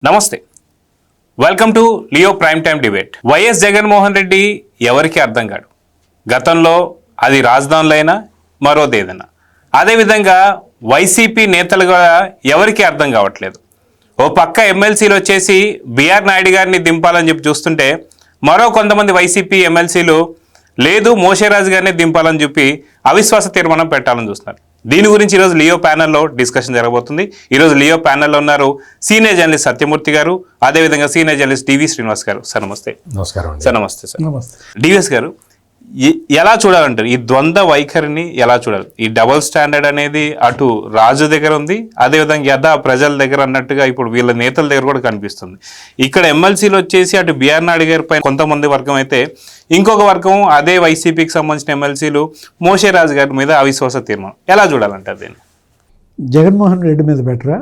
నమస్తే, welcome to Leo prime time debate. YS Jaganmohan Reddy ఎవరికి అర్థం కాడు. గతంలో అది రాజధానులు అయినా మరోదేదైనా, అదేవిధంగా వైసీపీ నేతలుగా ఎవరికి అర్థం కావట్లేదు. ఓ పక్క ఎమ్మెల్సీలు వచ్చేసి బిఆర్ నాయుడు గారిని దింపాలని చెప్పి చూస్తుంటే, మరో కొంతమంది వైసీపీ ఎమ్మెల్సీలు లేదు మోషేరాజు గారిని దింపాలని చెప్పి అవిశ్వాస తీర్మానం పెట్టాలని చూస్తున్నారు. దీని గురించి ఈరోజు లియో ప్యానెల్లో డిస్కషన్ జరగబోతుంది. ఈరోజు లియో ప్యానెల్లో ఉన్నారు సీనియర్ జర్నలిస్ట్ సత్యమూర్తి గారు, అదేవిధంగా సీనియర్ జర్నలిస్ట్ డివి శ్రీనివాస్ గారు. సార్ నమస్తే. నమస్కారం సార్. నమస్తే సార్. నమస్తే. డివిఎస్ గారు, ఎలా చూడాలంటారు ఈ ద్వంద్వ వైఖరిని? ఎలా చూడాలి? ఈ డబుల్ స్టాండర్డ్ అనేది అటు రాజు దగ్గర ఉంది, అదేవిధంగా యథా ప్రజల దగ్గర అన్నట్టుగా ఇప్పుడు వీళ్ళ నేతల దగ్గర కూడా కనిపిస్తుంది. ఇక్కడ ఎమ్మెల్సీలు వచ్చేసి అటు బిఆర్ నాయుడు గారి పైన కొంతమంది వర్గం అయితే, ఇంకొక వర్గం అదే వైసీపీకి సంబంధించిన ఎమ్మెల్సీలు మోషేరాజు గారి మీద అవిశ్వాస తీర్మానం. ఎలా చూడాలంటారు దీన్ని? జగన్మోహన్ రెడ్డి మీద బెటరా?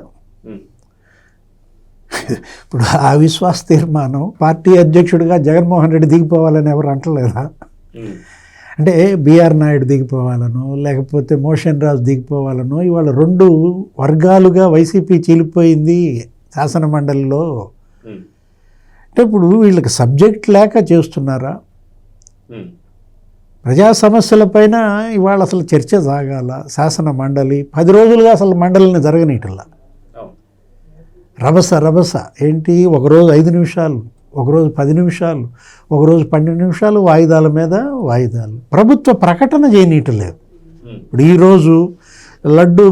ఇప్పుడు అవిశ్వాస తీర్మానం పార్టీ అధ్యక్షుడిగా జగన్మోహన్ రెడ్డి దిగిపోవాలని ఎవరు అంటలేదా? అంటే బిఆర్ నాయుడు దిగిపోవాలనో లేకపోతే మోషన్ రాజు దిగిపోవాలనో ఇవాళ రెండు వర్గాలుగా వైసీపీ చీలిపోయింది శాసన మండలిలో. అంటే ఇప్పుడు వీళ్ళకి సబ్జెక్ట్ లేక చేస్తున్నారా? ప్రజా సమస్యలపైన ఇవాళ అసలు చర్చ సాగాల. శాసన మండలి 10 రోజులుగా అసలు మండలిని జరగనీటల్లా. రభస ఏంటి, ఒకరోజు 5 నిమిషాలు, ఒకరోజు 10 నిమిషాలు, ఒకరోజు 12 నిమిషాలు, వాయిదాల మీద వాయిదాలు. ప్రభుత్వ ప్రకటన చేయనీయట్లేదు. ఇప్పుడు ఈరోజు లడ్డు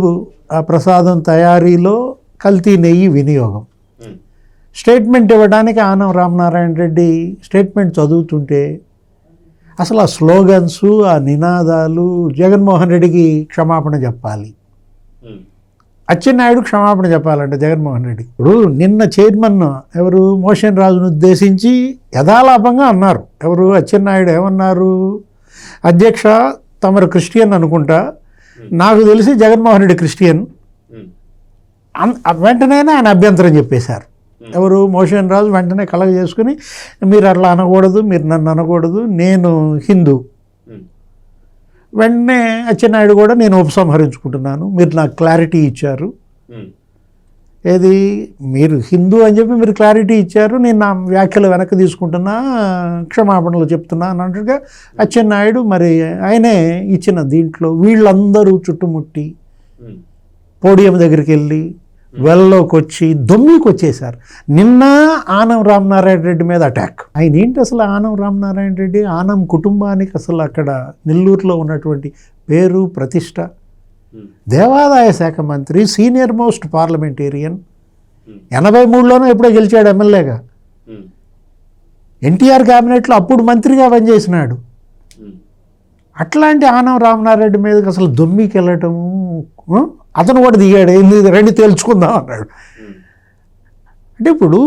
ప్రసాదం తయారీలో కల్తీ నెయ్యి వినియోగం స్టేట్మెంట్ ఇవ్వడానికి ఆనం రామనారాయణ రెడ్డి స్టేట్మెంట్ చదువుతుంటే అసలు ఆ స్లోగన్స్, ఆ నినాదాలు, జగన్మోహన్ రెడ్డికి క్షమాపణ చెప్పాలి, అచ్చెన్నాయుడు క్షమాపణ చెప్పాలంటే జగన్మోహన్ రెడ్డి. ఇప్పుడు నిన్న చైర్మన్ ఎవరు మోషన్ రాజును ఉద్దేశించి యథాలాపంగా అన్నారు. ఎవరు? అచ్చెన్నాయుడు ఏమన్నారు? అధ్యక్ష తమరు క్రిస్టియన్ అనుకుంటా, నాకు తెలిసి జగన్మోహన్ రెడ్డి క్రిస్టియన్. వెంటనే ఆయన అభ్యంతరం చెప్పేశారు. ఎవరు? మోషన్ రాజు వెంటనే కలగ చేసుకుని మీరు అట్లా అనకూడదు, మీరు నన్ను అనకూడదు, నేను హిందూ. వెంటనే అచ్చెన్నాయుడు కూడా నేను ఉపసంహరించుకుంటున్నాను, మీరు నాకు క్లారిటీ ఇచ్చారు. ఏది? మీరు హిందూ అని చెప్పి మీరు క్లారిటీ ఇచ్చారు, నేను నా వ్యాఖ్యలు వెనక్కి తీసుకుంటున్నా, క్షమాపణలు చెప్తున్నా అన్నట్టుగా అచ్చెన్నాయుడు మరి ఆయనే ఇచ్చిన దీంట్లో వీళ్ళందరూ చుట్టుముట్టి పోడియం దగ్గరికి వెళ్ళి వెల్లోకి వచ్చి దొమ్మికి వచ్చేసారు. నిన్న ఆనం రామనారాయణ రెడ్డి మీద అటాక్. ఆయన ఏంటి అసలు ఆనం రామనారాయణ రెడ్డి? ఆనం కుటుంబానికి అసలు అక్కడ నెల్లూరులో ఉన్నటువంటి పేరు ప్రతిష్ట. దేవాదాయ శాఖ మంత్రి, సీనియర్ మోస్ట్ పార్లమెంటేరియన్, 83లోనూ ఎప్పుడో గెలిచాడు ఎమ్మెల్యేగా. ఎన్టీఆర్ క్యాబినెట్లో అప్పుడు మంత్రిగా పనిచేసినాడు. అట్లాంటి ఆనం రామనారాయణ రెడ్డి మీదకి అసలు దొమ్మికి వెళ్ళటము. అతను కూడా దిగాడు, ఏంది రెండు తేల్చుకుందాం అన్నాడు. అంటే ఇప్పుడు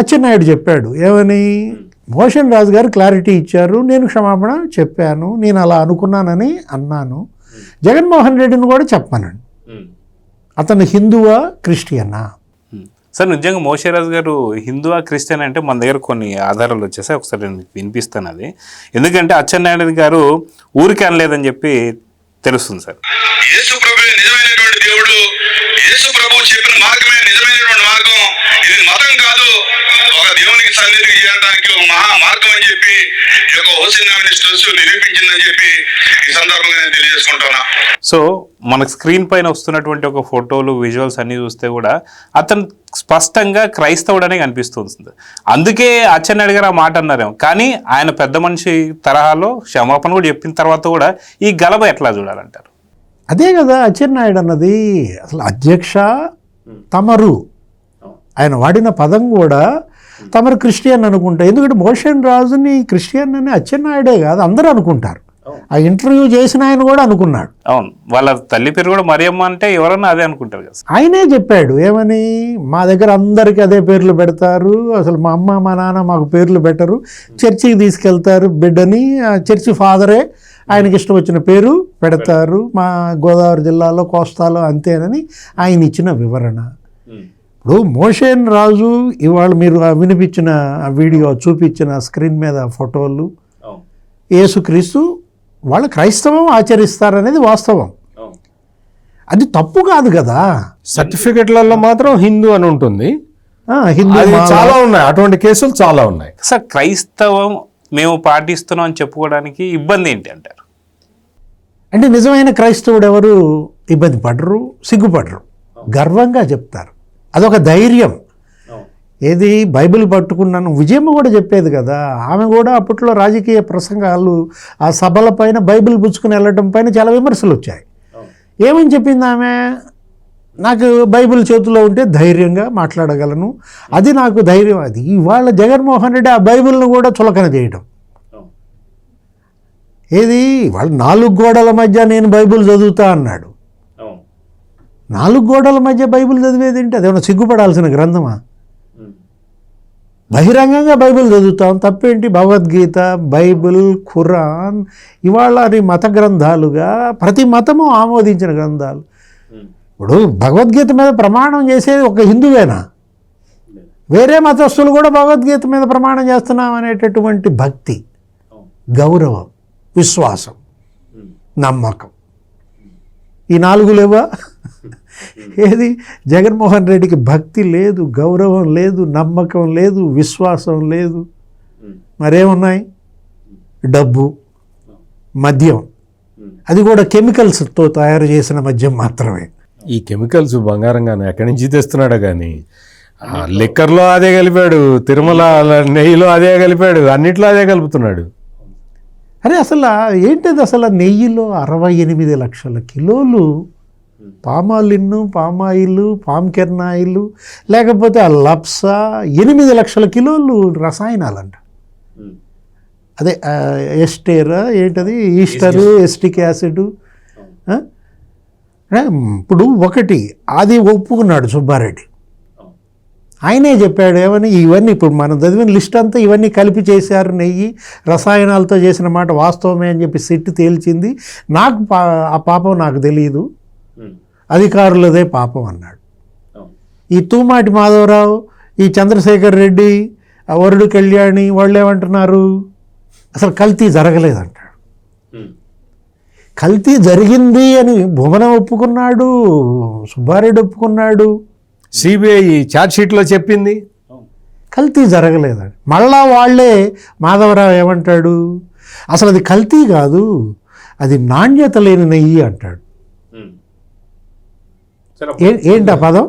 అచ్చెన్నాయుడు చెప్పాడు ఏమని? మోషన్ రాజు గారు క్లారిటీ ఇచ్చారు, నేను క్షమాపణ చెప్పాను, నేను అలా అనుకున్నానని అన్నాను. జగన్మోహన్ రెడ్డిని కూడా చెప్పానండి, అతను హిందువా క్రిస్టియనా? సార్, నిజంగా మోషేరాజు గారు హిందువా క్రిస్టియన్ అంటే మన దగ్గర కొన్ని ఆధారాలు వచ్చేసాయి. ఒకసారి నేను వినిపిస్తాను అది. ఎందుకంటే అచ్చెన్నాయుడు గారు ఊరికి అనలేదని చెప్పి తెలుస్తుంది సార్. యేసు ప్రభువే నిజమైనటువంటి దేవుడు, యేసు ప్రభువు చెప్పిన మార్గమే నిజమైనటువంటి మార్గం, ఇది మతం కాదు, ఒక దేవునికి సన్నిధికి చేయడానికి ఒక మహా మార్గం అని చెప్పి ఈ యొక్క హోసిన్నా మినిస్టర్స్ నిరూపించిందని చెప్పి ఈ సందర్భంగా నేను తెలియజేసుకుంటున్నా. సో మనకు స్క్రీన్ పైన వస్తున్నటువంటి ఒక ఫోటోలు, విజువల్స్ అన్ని చూస్తే కూడా అతను స్పష్టంగా క్రైస్తవుడనే కనిపిస్తుంది. అందుకే అచ్చెన్నాయుడు గారు ఆ మాట అన్నారేమో. కానీ ఆయన పెద్ద మనిషి తరహాలో క్షమాపణ కూడా చెప్పిన తర్వాత కూడా ఈ గలభ ఎట్లా చూడాలంటారు? అదే కదా అచ్చెన్నాయుడు అన్నది. అసలు అధ్యక్ష తమరు, ఆయన వాడిన పదం కూడా తమరు క్రిస్టియన్ అనుకుంటా. ఎందుకంటే మోషన్ రాజుని క్రిస్టియన్ అని అచ్చెన్నాయుడే కాదు అందరూ అనుకుంటారు. ఆ ఇంటర్వ్యూ చేసిన ఆయన కూడా అనుకున్నాడు. అవును, వాళ్ళ తల్లి పేరు కూడా మరియమ్మ అంటే ఎవరన్నా అదే అనుకుంటారు కదా. ఆయనే చెప్పాడు ఏమని? మా దగ్గర అందరికీ అదే పేర్లు పెడతారు, అసలు మా అమ్మ మా నాన్న మాకు పేర్లు పెట్టరు, చర్చికి తీసుకెళ్తారు బిడ్డని, చర్చి ఫాదరే ఆయనకి ఇష్టం వచ్చిన పేరు పెడతారు, మా గోదావరి జిల్లాలో కోస్తాలో అంతేనని ఆయన ఇచ్చిన వివరణ. ఇప్పుడు మోషన్ రాజు ఇవాళ మీరు వినిపించిన వీడియో, చూపించిన స్క్రీన్ మీద ఫోటోలు, యేసుక్రీస్తు వాళ్ళ క్రైస్తవం ఆచరిస్తారనేది వాస్తవం. అది తప్పు కాదు కదా. సర్టిఫికెట్లలో మాత్రం హిందూ అని ఉంటుంది, హిందూ అది మాల. చాలా ఉన్నాయి, అటువంటి కేసులు చాలా ఉన్నాయి. సార్ క్రైస్తవం మేము పాటిస్తున్నాం అని చెప్పుకోవడానికి ఇబ్బంది ఏంటి అంటారు? అంటే నిజమైన క్రైస్తవుడు ఎవరు ఇబ్బంది పడరు, సిగ్గుపడరు, గర్వంగా చెప్తారు. అదొక ధైర్యం. ఏది బైబిల్ పట్టుకున్నాను, విజయమ్మ కూడా చెప్పేది కదా, ఆమె కూడా అప్పట్లో రాజకీయ ప్రసంగాలు ఆ సభల పైన బైబిల్ పుచ్చుకుని వెళ్ళటం పైన చాలా విమర్శలు వచ్చాయి. ఏమని చెప్పింది ఆమె? నాకు బైబిల్ చేతిలో ఉంటే ధైర్యంగా మాట్లాడగలను, అది నాకు ధైర్యం. అది ఇవాళ జగన్మోహన్ రెడ్డి ఆ బైబిల్ను కూడా చులకన చేయడం. ఏది వాళ్ళు 4 గోడల మధ్య నేను బైబిల్ చదువుతా అన్నాడు. 4 గోడల మధ్య బైబిల్ చదివేది ఏంటి? అదేమన్నా సిగ్గుపడాల్సిన గ్రంథమా? బహిరంగంగా బైబిల్ చదువుతాం, తప్పేంటి? భగవద్గీత, బైబిల్, ఖురాన్ ఇవాళ అది మత గ్రంథాలుగా ప్రతి మతము ఆమోదించిన గ్రంథాలు. ఇప్పుడు భగవద్గీత మీద ప్రమాణం చేసేది ఒక హిందువేనా? వేరే మతస్థులు కూడా భగవద్గీత మీద ప్రమాణం చేస్తున్నాం అనేటటువంటి భక్తి, గౌరవం, విశ్వాసం, నమ్మకం, ఈ 4 లేవా? ఏది జగన్మోహన్ రెడ్డికి భక్తి లేదు, గౌరవం లేదు, నమ్మకం లేదు, విశ్వాసం లేదు. మరేమున్నాయి? డబ్బు, మద్యం, అది కూడా కెమికల్స్తో తయారు చేసిన మద్యం మాత్రమే. ఈ కెమికల్స్ బంగారంగానే ఎక్కడి నుంచి తెస్తున్నాడు కానీ లిక్కర్లో అదే కలిపాడు, తిరుమల నెయ్యిలో అదే కలిపాడు, అన్నిట్లో అదే కలుపుతున్నాడు. అరే అసలు ఏంటిది? అసలు నెయ్యిలో 68 లక్షల కిలోలు పామాలిన్, పామాయిల్, పామ్ కెర్నాయిల్, లేకపోతే ఆ లప్సా 8 లక్షల కిలోలు రసాయనాలంట. అదే ఎస్టేరా ఏంటది, ఈస్టరు, ఎస్టిక్ యాసిడ్. ఇప్పుడు ఒకటి అది ఒప్పుకున్నాడు సుబ్బారెడ్డి, ఆయనే చెప్పాడు. ఏమని? ఇవన్నీ ఇప్పుడు మనం చదివిన లిస్ట్ అంతా ఇవన్నీ కలిపి చేశారు, నెయ్యి రసాయనాలతో చేసిన మాట వాస్తవమే అని చెప్పి సిట్ తేల్చింది. నాకు ఆ పాపం నాకు తెలియదు, అధికారులదే పాపం అన్నాడు. ఈ తూమాటి మాధవరావు, ఈ చంద్రశేఖర్ రెడ్డి, వరుడు కళ్యాణి వాళ్ళు ఏమంటున్నారు? అసలు కల్తీ జరగలేదంటాడు. కల్తీ జరిగింది అని భువన ఒప్పుకున్నాడు, సుబ్బారెడ్డి ఒప్పుకున్నాడు, సిబిఐ ఛార్జ్షీట్లో చెప్పింది. కల్తీ జరగలేదండి. మళ్ళా వాళ్ళే మాధవరావు ఏమంటాడు? అసలు అది కల్తీ కాదు, అది నాణ్యత లేని నెయ్యి అంటాడు. ఏంటి ఆ పదం?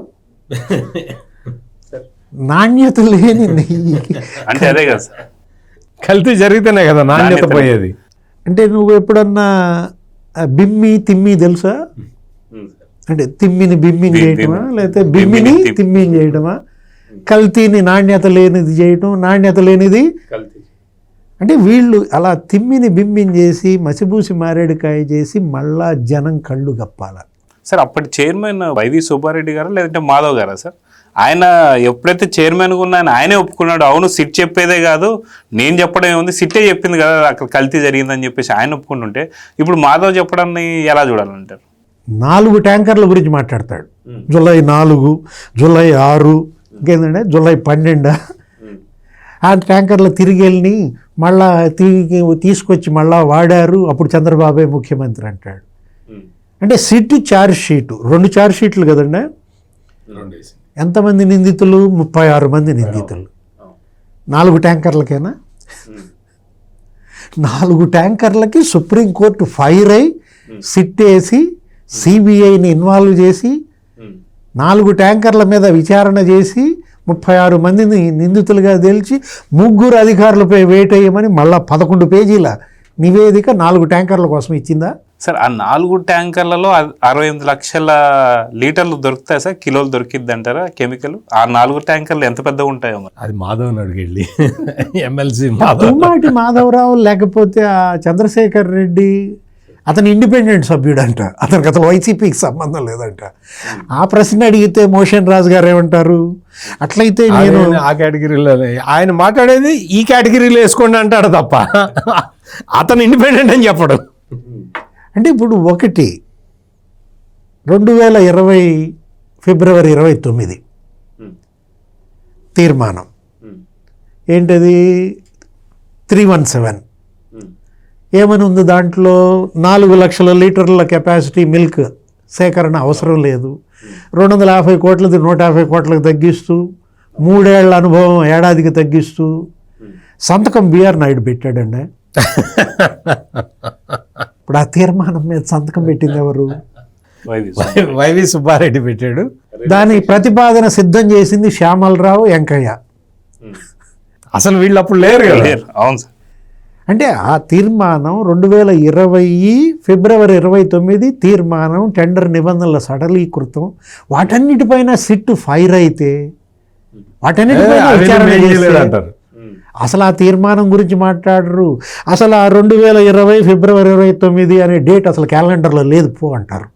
నాణ్యత లేని నెయ్యి అంటే అదే కదా సార్, కల్తీ జరిగితేనే కదా నాణ్యత పోయేది. అంటే నువ్వు ఎప్పుడన్నా బిమ్మి తిమ్మి తెలుసా? అంటే తిమ్మిని బిమ్మిని చేయటమా, లేకపోతే బిమ్మిని తిమ్మిని చేయటమా? కల్తీని నాణ్యత లేనిది చేయటం, నాణ్యత లేనిది అంటే వీళ్ళు అలా తిమ్మిని బిమ్మిని చేసి మసిబూసి మారేడుకాయ చేసి మళ్ళా జనం కళ్ళు గప్పాల. సార్ అప్పటి చైర్మన్ వైవి సుబ్బారెడ్డి గారా లేదంటే మాధవ్ గారా సార్? ఆయన ఎప్పుడైతే చైర్మన్గా ఉన్నాయని ఆయనే ఒప్పుకున్నాడు. అవును సిట్ చెప్పేదే కాదు, నేను చెప్పడం ఏముంది, సిట్టే చెప్పింది కదా అక్కడ కల్తీ జరిగిందని చెప్పేసి ఆయన ఒప్పుకుంటుంటే ఇప్పుడు మాధవ్ చెప్పడాన్ని ఎలా చూడాలంటారు? 4 ట్యాంకర్ల గురించి మాట్లాడతాడు. జూలై 4, జూలై 6, ఇంకేంటంటే జూలై 12 ఆ ట్యాంకర్లు తిరిగి వెళ్ళి మళ్ళా తీసుకొచ్చి మళ్ళా వాడారు, అప్పుడు చంద్రబాబే ముఖ్యమంత్రి అంటాడు. అంటే సిట్ ఛార్జ్ షీటు 2 ఛార్జ్ షీట్లు కదండి. ఎంతమంది నిందితులు? 36 మంది నిందితులు. 4 ట్యాంకర్లకేనా? 4 ట్యాంకర్లకి సుప్రీంకోర్టు ఫైర్ అయి సిట్ వేసి సిబిఐని ఇన్వాల్వ్ చేసి 4 ట్యాంకర్ల మీద విచారణ చేసి 36 మందిని నిందితులుగా తేల్చి 3 అధికారులపై వేట్ అయ్యమని మళ్ళా 11 పేజీల నివేదిక 4 ట్యాంకర్ల కోసం ఇచ్చిందా? సార్ ఆ 4 ట్యాంకర్లలో 68 లక్షల లీటర్లు దొరుకుతాయి సార్, కిలోలు దొరికిద్ది అంటారా కెమికల్? ఆ 4 ట్యాంకర్లు ఎంత పెద్దగా ఉంటాయో మరి. అది మాధవ్ అడిగి ఎమ్మెల్సీ తుమ్మాటి మాధవరావు లేకపోతే ఆ చంద్రశేఖర్ రెడ్డి, అతను ఇండిపెండెంట్ సభ్యుడు అంట, అతనికి అసలు వైసీపీకి సంబంధం లేదంట. ఆ ప్రశ్న అడిగితే మోషన్ రాజు గారు ఏమంటారు? అట్లయితే నేను ఆ కేటగిరీలో ఆయన మాట్లాడేది ఈ కేటగిరీలో వేసుకోండి అంటాడు తప్ప అతను ఇండిపెండెంట్ అని చెప్పడం. అంటే ఇప్పుడు 2020 ఫిబ్రవరి 29 తీర్మానం ఏంటది? 317 ఏమని ఉంది దాంట్లో? 4 లక్షల లీటర్ల కెపాసిటీ మిల్క్ సేకరణ అవసరం లేదు, 250 కోట్లది 150 కోట్లకు తగ్గిస్తూ 3 ఏళ్ల అనుభవం ఏడాదికి తగ్గిస్తూ సంతకం బిఆర్ నాయుడు పెట్టాడండి. ఇప్పుడు ఆ తీర్మానం మీద సంతకం పెట్టింది ఎవరు? వైవి సుబ్బారెడ్డి పెట్టాడు. దాని ప్రతిపాదన సిద్ధం చేసింది శ్యామలరావు వెంకయ్య. అసలు వీళ్ళు అప్పుడు లేరు కదా. అవును సార్. అంటే ఆ తీర్మానం 2020 ఫిబ్రవరి 29 తీర్మానం, టెండర్ నిబంధనల సడలీకృతం, వాటన్నిటిపైన సిట్ ఫైర్ అయితే వాటన్నిటిపైన విచారణ చేస్తే అంటారు. అసలు ఆ తీర్మానం గురించి మాట్లాడరు. అసలు ఆ 2020 ఫిబ్రవరి 29 అనే డేట్ అసలు క్యాలెండర్లో లేదు పో అంటారు.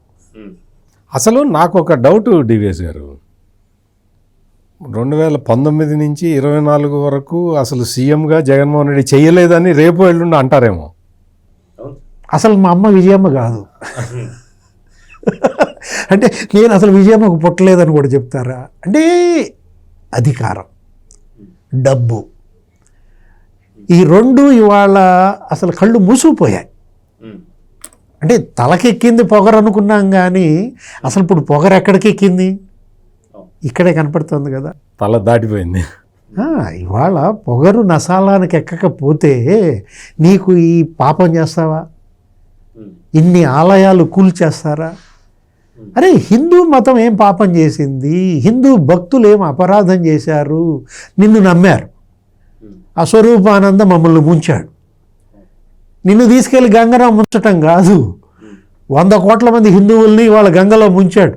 అసలు నాకు ఒక డౌట్ డివిఎస్ గారు, 2019 నుంచి 24 వరకు అసలు సీఎంగా జగన్మోహన్ రెడ్డి చేయలేదని రేపు ఎల్లుండి అంటారేమో. అసలు మా అమ్మ విజయమ్మ కాదు అంటే నేను అసలు విజయమ్మకు పుట్టలేదని కూడా చెప్తారా? అంటే అధికారం, డబ్బు, ఈ రెండు ఇవాళ అసలు కళ్ళు మూసుకుపోయాయి. అంటే తలకెక్కింది పొగరు అనుకున్నాం కానీ అసలు ఇప్పుడు పొగరు ఎక్కడికి ఎక్కింది? ఇక్కడే కనపడుతుంది కదా, తల దాటిపోయింది. ఇవాళ పొగరు నసాలానికి ఎక్కకపోతే నీకు ఈ పాపం చేస్తావా? ఇన్ని ఆలయాలు కూల్చేస్తారా? అరే హిందూ మతం ఏం పాపం చేసింది? హిందూ భక్తులు ఏం అపరాధం చేశారు? నిన్ను నమ్మారు, ఆ స్వరూపానంద మమ్మల్ని ముంచాడు. నిన్ను తీసుకెళ్ళి గంగలో ముంచటం కాదు, 100 కోట్ల మంది హిందువుల్ని వాళ్ళ గంగలో ముంచాడు.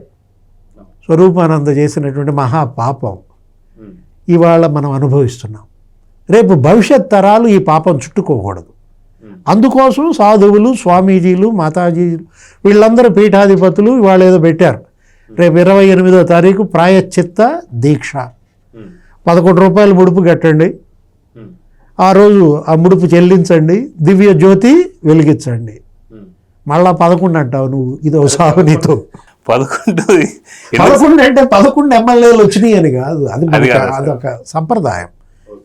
స్వరూపానంద చేసినటువంటి మహాపాపం ఇవాళ మనం అనుభవిస్తున్నాం. రేపు భవిష్యత్ తరాలు ఈ పాపం చుట్టుకోకూడదు. అందుకోసం సాధువులు, స్వామీజీలు, మాతాజీలు వీళ్ళందరూ పీఠాధిపతులు ఇవాళ ఏదో పెట్టారు. రేపు 28వ తారీఖు ప్రాయశ్చిత్త దీక్ష. 11 రూపాయలు ముడుపు కట్టండి, ఆ రోజు ఆ ముడుపు చెల్లించండి, దివ్య జ్యోతి వెలిగించండి. మళ్ళా 11 అంటావు నువ్వు, ఇదో సాగు నీతో. 11 అంటే 11 ఎమ్మెల్యేలు వచ్చినాయి అని కాదు, అదొక సంప్రదాయం.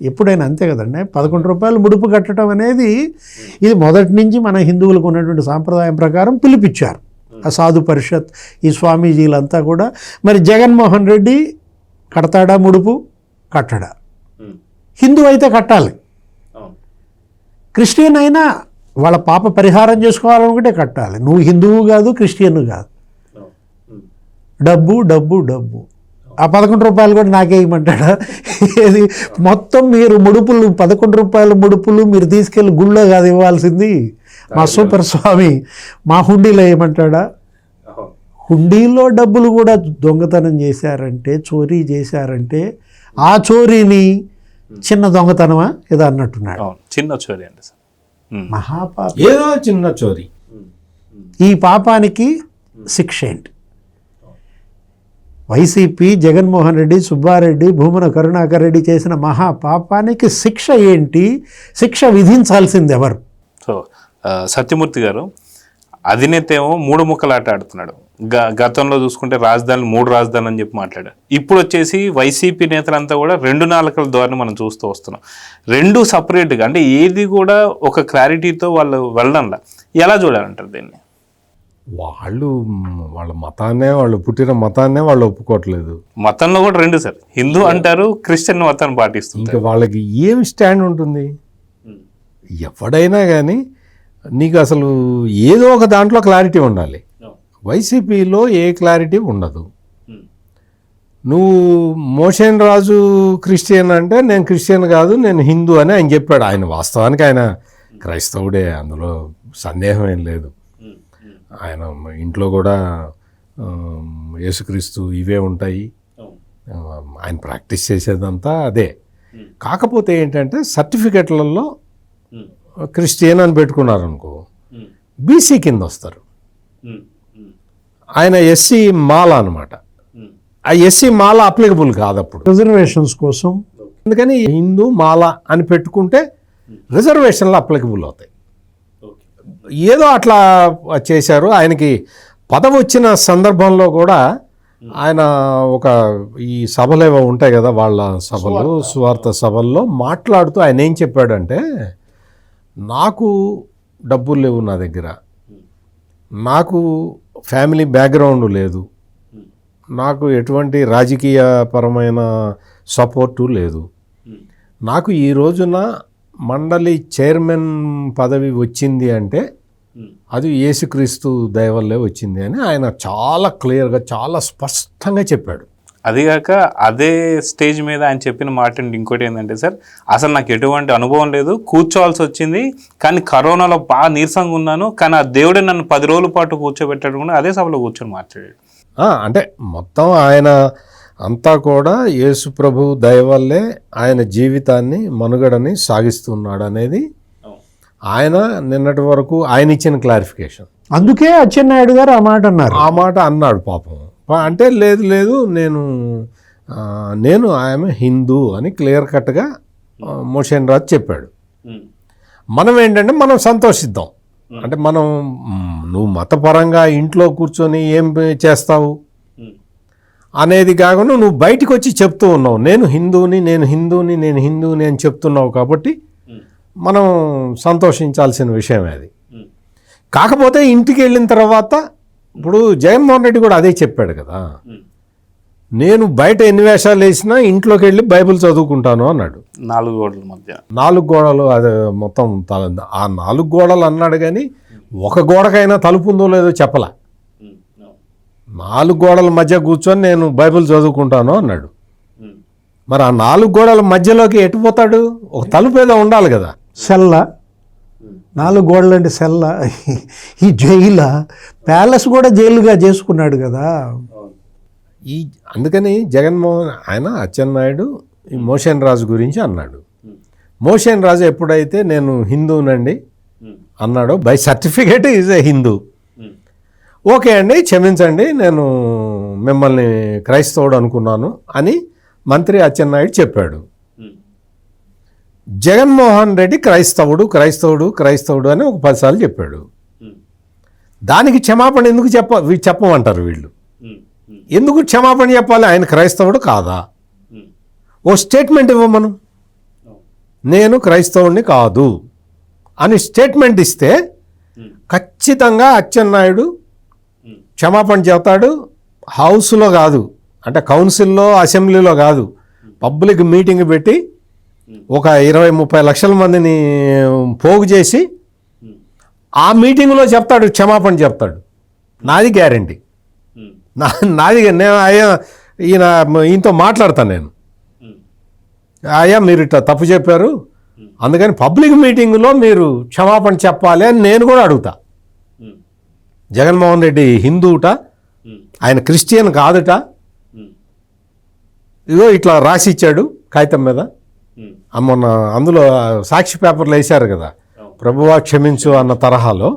ఎప్పుడైనా అంతే కదండి. 11 రూపాయలు ముడుపు కట్టడం అనేది ఇది మొదటి నుంచి మన హిందువులకు ఉన్నటువంటి సాంప్రదాయం ప్రకారం పిలిపించారు ఆ సాధు పరిషత్, ఈ స్వామీజీలంతా కూడా. మరి జగన్మోహన్ రెడ్డి కడతాడా ముడుపు? కట్టడా? హిందూ అయితే కట్టాలి, క్రిస్టియన్ అయినా వాళ్ళ పాప పరిహారం చేసుకోవాలనుకుంటే కట్టాలి. నువ్వు హిందువు కాదు, క్రిస్టియన్ కాదు. డబ్బు డబ్బు డబ్బు. ఆ 11 రూపాయలు కూడా నాకే ఇవ్వమంటాడా? ఏది మొత్తం మీరు ముడుపులు 11 రూపాయల ముడుపులు మీరు తీసుకెళ్ళి గుళ్ళో కాదు ఇవ్వాల్సింది, మా సూపర్ స్వామి మా హుండీలో వేయమంటాడా? హుండీలో డబ్బులు కూడా దొంగతనం చేశారంటే, చోరీ చేశారంటే ఆ చోరీని చిన్న దొంగతనమా ఏదో అన్నట్టున్నాడు. చిన్న చోరీ అండి సార్, మహాపాపం, ఏదో చిన్న చోరీ. ఈ పాపానికి శిక్ష ఏంటి? వైసీపీ, జగన్మోహన్ రెడ్డి, సుబ్బారెడ్డి, భూమన కరుణాకర్ రెడ్డి చేసిన మహాపాపానికి శిక్ష ఏంటి? శిక్ష విధించాల్సింది ఎవరు? సో సత్యమూర్తి గారు, అధినేత ఏమో 3 ముక్కలాట ఆడుతున్నాడు. గతంలో చూసుకుంటే రాజధానులు 3 రాజధానులు అని చెప్పి మాట్లాడారు. ఇప్పుడు వచ్చేసి వైసీపీ నేతలంతా కూడా 2 నాలుకల ద్వారా మనం చూస్తూ వస్తున్నాం. 2 సపరేట్గా, అంటే ఏది కూడా ఒక క్లారిటీతో వాళ్ళు వెళ్ళడంలా. ఎలా చూడాలంటారు దీన్ని? వాళ్ళ మతాన్నే, వాళ్ళు పుట్టిన మతాన్నే వాళ్ళు ఒప్పుకోవట్లేదు. మతంలో కూడా 2 సార్, హిందూ అంటారు, క్రిస్టియన్ మతాన్ని పాటిస్తుంది. ఇంకా వాళ్ళకి ఏం స్టాండ్ ఉంటుంది? ఎవడైనా కానీ నీకు అసలు ఏదో ఒక దాంట్లో క్లారిటీ ఉండాలి. వైసీపీలో ఏ క్లారిటీ ఉండదు. నువ్వు మోషన్ రాజు క్రిస్టియన్ అంటే నేను క్రిస్టియన్ కాదు, నేను హిందూ అని ఆయన చెప్పాడు. ఆయన వాస్తవానికి ఆయన క్రైస్తవుడే, అందులో సందేహం ఏం లేదు. ఆయన ఇంట్లో కూడా యేసుక్రీస్తు ఇవే ఉంటాయి, ఆయన ప్రాక్టీస్ చేసేదంతా అదే. కాకపోతే ఏంటంటే సర్టిఫికెట్లలో క్రిస్టియన్ అని పెట్టుకున్నారు అనుకో, బీసీ కింద వస్తారు. ఆయన ఎస్సీ మాల అనమాట. ఆ ఎస్సీ మాల అప్లికబుల్ కాదు అప్పుడు రిజర్వేషన్స్ కోసం. అందుకని హిందూ మాల అని పెట్టుకుంటే రిజర్వేషన్లు అప్లికబుల్ అవుతాయి. ఏదో అట్లా చేశారు. ఆయనకి పదవి వచ్చిన సందర్భంలో కూడా ఆయన ఒక ఈ సభలు ఏవో ఉంటాయి కదా, వాళ్ళ సభలు, స్వార్థ సభల్లో మాట్లాడుతూ ఆయన ఏం చెప్పాడంటే, నాకు డబ్బులు లేవు నా దగ్గర, నాకు ఫ్యామిలీ బ్యాక్గ్రౌండ్ లేదు, నాకు ఎటువంటి రాజకీయపరమైన సపోర్టు లేదు. నాకు ఈ రోజున మండలి చైర్మన్ పదవి వచ్చింది అంటే అది యేసుక్రీస్తు దయ వల్లే వచ్చింది అని ఆయన చాలా క్లియర్గా చాలా స్పష్టంగా చెప్పాడు. అదిగాక అదే స్టేజ్ మీద ఆయన చెప్పిన మాట ఇంకోటి ఏంటంటే సార్, అసలు నాకు ఎటువంటి అనుభవం లేదు, కూర్చోవాల్సి వచ్చింది, కానీ కరోనాలో బాగా నీరసంగా ఉన్నాను, కానీ ఆ దేవుడే నన్ను 10 రోజుల పాటు కూర్చోబెట్టాడు కూడా అదే సభలో కూర్చొని మాట్లాడాడు. అంటే మొత్తం ఆయన అంతా కూడా యేసు ప్రభు దయ వల్లే ఆయన జీవితాన్ని మనుగడని సాగిస్తున్నాడు అనేది ఆయన నిన్నటి వరకు ఆయన ఇచ్చిన క్లారిఫికేషన్. అందుకే అచ్చెన్నాయుడు గారు ఆ మాట అన్నారు. ఆ మాట అన్నాడు పాపం. అంటే లేదు నేను ఆమె హిందూ అని క్లియర్ కట్గా మోషన్ రాజు చెప్పాడు. మనం ఏంటంటే మనం సంతోషిద్దాం. అంటే మనం నువ్వు మతపరంగా ఇంట్లో కూర్చొని ఏం చేస్తావు అనేది కాకుండా నువ్వు బయటికి వచ్చి చెప్తూ ఉన్నావు, నేను హిందూని అని చెప్తున్నావు, కాబట్టి మనం సంతోషించాల్సిన విషయమే అది. కాకపోతే ఇంటికి వెళ్ళిన తర్వాత ఇప్పుడు జగన్మోహన్ రెడ్డి కూడా అదే చెప్పాడు కదా, నేను బయట ఎన్ని వేషాలు వేసినా ఇంట్లోకి వెళ్ళి బైబిల్ చదువుకుంటాను అన్నాడు. 4 గోడల మధ్య 4 గోడలు అదే మొత్తం ఆ 4 గోడలు అన్నాడు, కానీ ఒక గోడకైనా తలుపు ఉందో లేదో చెప్పలా. 4 గోడల మధ్య కూర్చొని నేను బైబిల్ చదువుకుంటాను అన్నాడు. మరి ఆ 4 గోడల మధ్యలోకి ఎటుపోతాడు? ఒక తలుపు ఏదో ఉండాలి కదా. సెల్ల 4 గోడలు అంటే సెల్ల, ఈ జైల ప్యాలెస్ కూడా జైలుగా చేసుకున్నాడు కదా. అందుకని జగన్మోహన్ ఆయన అచ్చెన్నాయుడు ఈ మోషన్ రాజు గురించి అన్నాడు. మోషన్ రాజు ఎప్పుడైతే నేను హిందూనండి అన్నాడో, by certificate is a Hindu, okay అండి క్షమించండి నేను మిమ్మల్ని క్రైస్తవుడు అనుకున్నాను అని మంత్రి అచ్చెన్నాయుడు చెప్పాడు. జగన్మోహన్ రెడ్డి క్రైస్తవుడు అని ఒక 10 సార్లు చెప్పాడు. దానికి క్షమాపణ ఎందుకు చెప్పమంటారు వీళ్ళు? ఎందుకు క్షమాపణ చెప్పాలి? ఆయన క్రైస్తవుడు కాదా? ఓ స్టేట్మెంట్ ఇవ్వమను, నేను క్రైస్తవుడిని కాదు అని స్టేట్మెంట్ ఇస్తే ఖచ్చితంగా అచ్చెన్నాయుడు క్షమాపణ చెబుతాడు. హౌస్లో కాదు, అంటే కౌన్సిల్లో అసెంబ్లీలో కాదు, పబ్లిక్ మీటింగ్ పెట్టి ఒక 20-30 లక్షల మందిని పోగు చేసి ఆ మీటింగ్లో చెప్తాడు, క్షమాపణ చెప్తాడు. నాది గ్యారంటీ, నాది. నేను ఈయనతో మాట్లాడతాను, నేను అయ్యా మీరు ఇట్లా తప్పు చెప్పారు, అందుకని పబ్లిక్ మీటింగ్లో మీరు క్షమాపణ చెప్పాలి అని నేను కూడా అడుగుతా. జగన్మోహన్ రెడ్డి హిందూట, ఆయన క్రిస్టియన్ కాదుట, ఇదో ఇట్లా రాసి ఇచ్చాడు కాగితం మీద. మొన్న అందులో సాక్షి పేపర్లు వేశారు కదా, ప్రభువా క్షమించు అన్న తరహాలో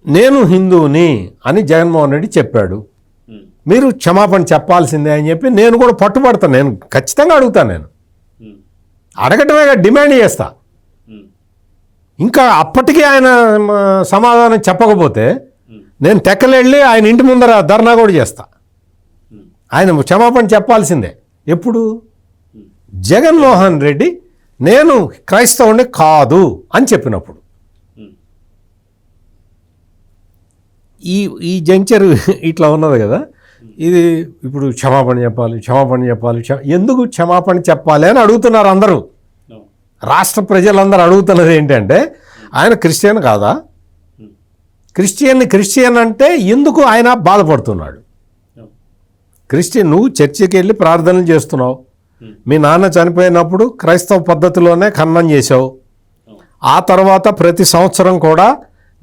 నేను హిందూని అని జగన్మోహన్ రెడ్డి చెప్పాడు, మీరు క్షమాపణ చెప్పాల్సిందే అని చెప్పి నేను కూడా పట్టుబడతాను. నేను ఖచ్చితంగా అడుగుతాను, నేను అడగటమే డిమాండ్ చేస్తా. ఇంకా అప్పటికీ ఆయన సమాధానం చెప్పకపోతే నేను తెక్కలెళ్ళి ఆయన ఇంటి ముందర ధర్నా కూడా చేస్తా. ఆయన క్షమాపణ చెప్పాల్సిందే. ఎప్పుడు? జగన్మోహన్ రెడ్డి నేను క్రైస్తవుని కాదు అని చెప్పినప్పుడు. ఈ జంక్చర్ ఇట్లా ఉన్నది కదా, ఇది ఇప్పుడు క్షమాపణ చెప్పాలి. ఎందుకు క్షమాపణ చెప్పాలి అని అడుగుతున్నారు అందరూ. రాష్ట్ర ప్రజలందరూ అడుగుతున్నది ఏంటంటే, ఆయన క్రిస్టియన్ కాదా? క్రిస్టియన్ అంటే ఎందుకు ఆయన బాధపడుతున్నాడు? నువ్వు చర్చికి వెళ్ళి ప్రార్థనలు చేస్తున్నావు, మీ నాన్న చనిపోయినప్పుడు క్రైస్తవ పద్ధతిలోనే ఖననం చేసావు, ఆ తర్వాత ప్రతి సంవత్సరం కూడా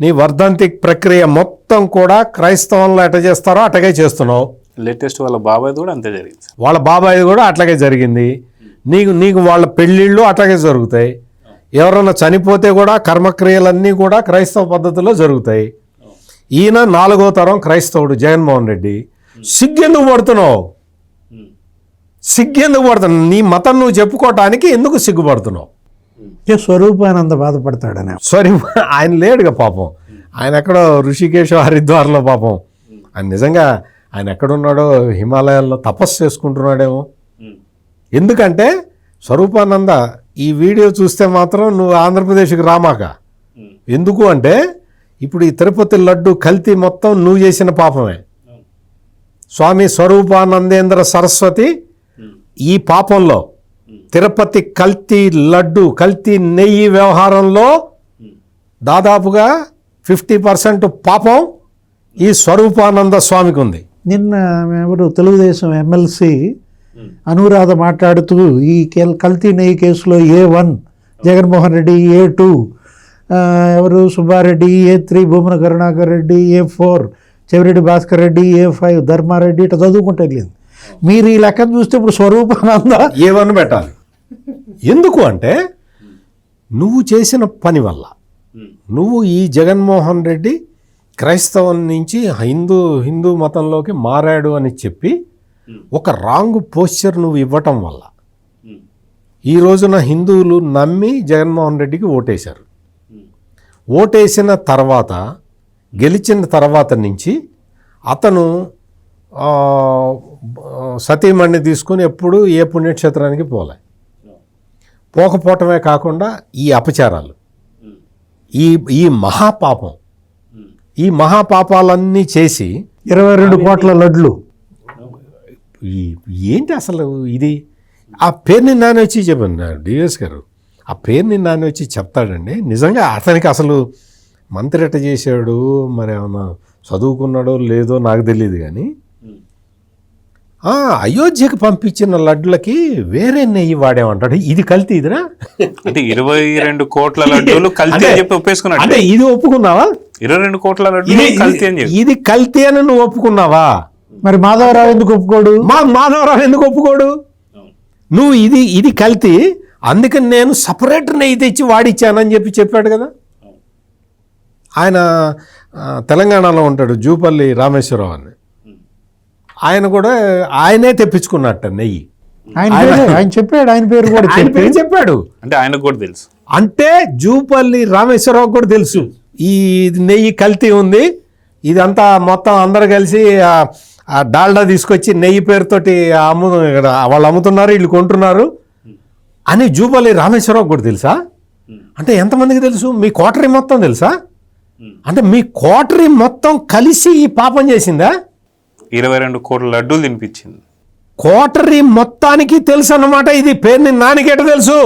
నీ వర్ధంతి ప్రక్రియ మొత్తం కూడా క్రైస్తవంలో ఎట్ట చేస్తారో అట్టగే చేస్తున్నావు. లేటెస్ట్ వాళ్ళ బాబాయ్ కూడా అంతే జరిగింది. వాళ్ళ బాబాయ్ కూడా అట్లాగే జరిగింది. నీకు వాళ్ళ పెళ్ళిళ్ళు అట్లాగే జరుగుతాయి. ఎవరన్నా చనిపోతే కూడా కర్మక్రియలన్నీ కూడా క్రైస్తవ పద్ధతిలో జరుగుతాయి. ఈయన 4వ తరం క్రైస్తవుడు జగన్మోహన్ రెడ్డి. సిగ్గెందుకు పడుతున్నావు? నీ మతం నువ్వు చెప్పుకోవటానికి ఎందుకు సిగ్గుపడుతున్నావు? స్వరూపానంద బాధపడతాడని. ఆయన లేడుగా పాపం, ఆయన ఎక్కడో ఋషికేశ్ హరిద్వార్లో పాపం. ఆయన నిజంగా ఆయన ఎక్కడున్నాడో హిమాలయాల్లో తపస్సు చేసుకుంటున్నాడేమో. ఎందుకంటే స్వరూపానంద ఈ వీడియో చూస్తే మాత్రం నువ్వు ఆంధ్రప్రదేశ్కి రామాక. ఎందుకు అంటే ఇప్పుడు ఈ తిరుపతి లడ్డు కల్తీ మొత్తం నువ్వు చేసిన పాపమే. స్వామి స్వరూపానందేంద్ర సరస్వతి ఈ పాపంలో తిరుపతి కల్తీ లడ్డు కల్తీ నెయ్యి వ్యవహారంలో దాదాపుగా 50% పాపం ఈ స్వరూపానంద స్వామికి ఉంది. నిన్న ఎవరు తెలుగుదేశం ఎమ్మెల్సీ అనురాధ మాట్లాడుతూ ఈ కల్తీ నెయ్యి కేసులో A1 జగన్మోహన్ రెడ్డి, A2 ఎవరు Subbareddy, A3 Bhumana Karunakar Reddy, A4 Chevireddy Bhaskar Reddy, A5 Dharmareddy ఇట్లా చదువుకుంటే వెళ్ళింది. మీరు ఈ లెక్కను చూస్తే ఇప్పుడు స్వరూపానంద A1 పెట్టాలి. ఎందుకు అంటే నువ్వు చేసిన పని వల్ల నువ్వు ఈ జగన్మోహన్ రెడ్డి క్రైస్తవం నుంచి హిందూ మతంలోకి మారాడు అని చెప్పి ఒక రాంగ్ పోస్చర్ నువ్వు ఇవ్వటం వల్ల ఈ రోజున హిందువులు నమ్మి జగన్మోహన్ రెడ్డికి ఓటేశారు. ఓటేసిన తర్వాత గెలిచిన తర్వాత నుంచి అతను సతీమణ్ణి తీసుకుని ఎప్పుడు ఏ పుణ్యక్షేత్రానికి పోకపోవటమే కాకుండా ఈ అపచారాలు, ఈ మహాపాపం, ఈ మహాపాపాలన్నీ చేసి 22 కోట్ల లడ్లు. ఏంటి అసలు ఇది? ఆ పేరుని నాని వచ్చి చెప్పండి డిఎస్ గారు, ఆ పేరుని నాని వచ్చి చెప్తాడండి. నిజంగా అతనికి అసలు మంత్రి ఎట్ట చేశాడు, మరి ఏమన్నా చదువుకున్నాడో లేదో నాకు తెలియదు. కానీ అయోధ్యకు పంపించిన లడ్లకి వేరే నెయ్యి వాడేమంటాడు. ఇది కల్తీ ఇదిరా అంటే 22 కోట్ల లడ్డూలు కల్తీ అని చెప్పి ఒప్పేసుకున్నాడు. అంటే ఇది ఒప్పుకున్నావా? 22 కోట్ల లడ్డూలు కల్తీ అని చెప్పి ఇది కల్తీ అని నువ్వు ఒప్పుకున్నావా? మరి మాధవరావు ఎందుకు ఒప్పుకోడు? మాధవరావు ఎందుకు ఒప్పుకోడు? నువ్వు ఇది కల్తీ, అందుకని నేను సపరేట్ నెయ్యి తెచ్చి వాడిచ్చానని చెప్పాడు కదా. ఆయన తెలంగాణలో ఉంటాడు, జూపల్లి రామేశ్వరరావు అని. ఆయన కూడా ఆయనే తెప్పించుకున్నట్ట నెయ్యి. ఆయన చెప్పాడు, ఆయన పేరు కూడా చెప్పాడు. అంటే ఆయనకు కూడా తెలుసు. అంటే జూపల్లి రామేశ్వరరావు కూడా తెలుసు ఈ నెయ్యి కల్తీ ఉంది, ఇదంతా మొత్తం అందరు కలిసి ఆ డాల్డా తీసుకొచ్చి నెయ్యి పేరుతోటి వాళ్ళు అమ్ముతున్నారు, వీళ్ళు కొంటున్నారు అని జూపల్లి రామేశ్వరరావు కూడా తెలుసా? అంటే ఎంతమందికి తెలుసు? మీ కోటరీ మొత్తం తెలుసా? అంటే మీ కోటరీ మొత్తం కలిసి ఈ పాపం చేసిందా? 22 కోట్ల లడ్డూలు తినిపించింది. కోటరీ మొత్తానికి తెలుసు అన్నమాట. ఇది పేరుని నానికి ఎట్ట తెలుసు?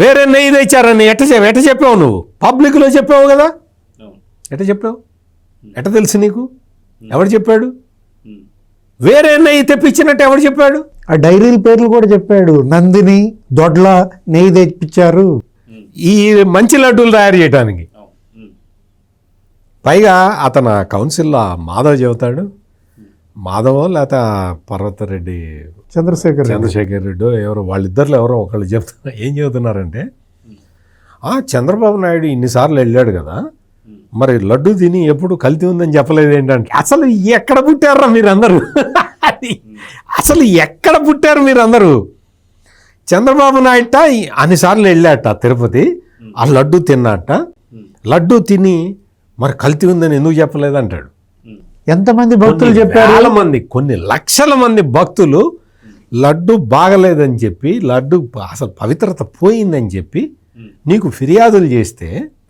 వేరే నెయ్యి తెచ్చారని ఎట్ట చెప్పావు? నువ్వు పబ్లిక్లో చెప్పావు కదా. ఎట్ట చెప్పావు? ఎట్ట తెలుసు నీకు? ఎవడు చెప్పాడు? వేరే నెయ్యి తెప్పించినట్టు ఎవడు చెప్పాడు? ఆ డైరీల పేర్లు కూడా చెప్పాడు. నందిని, దొడ్ల నెయ్యి తెప్పించారు ఈ మంచి లడ్డూలు తయారు చేయడానికి. పైగా అతను కౌన్సిల్లో మాధవ్ చెబుతాడు, మాధవో లేకపోతే పర్వతరెడ్డి చంద్రశేఖర్ రెడ్డి ఎవరో వాళ్ళిద్దరిలో ఎవరో ఒకళ్ళు ఏం చెబుతున్నారంటే చంద్రబాబు నాయుడు ఇన్నిసార్లు వెళ్ళాడు కదా, మరి లడ్డు తిని ఎప్పుడు కల్తీ ఉందని చెప్పలేదు ఏంటంటే. అసలు ఎక్కడ పుట్టారా మీరందరూ? అసలు ఎక్కడ పుట్టారు మీరందరూ? చంద్రబాబు నాయుడు అన్నిసార్లు వెళ్ళాట తిరుపతి, ఆ లడ్డు తిన్నట్ట. లడ్డు తిని మరి కల్తీ ఉందని ఎందుకు చెప్పలేదు అంటాడు. ఎంతమంది భక్తులు చెప్పారు? చాలా మంది, కొన్ని లక్షల మంది భక్తులు లడ్డు బాగలేదని చెప్పి, లడ్డు అసలు పవిత్రత పోయిందని చెప్పి నీకు ఫిర్యాదులు చేస్తే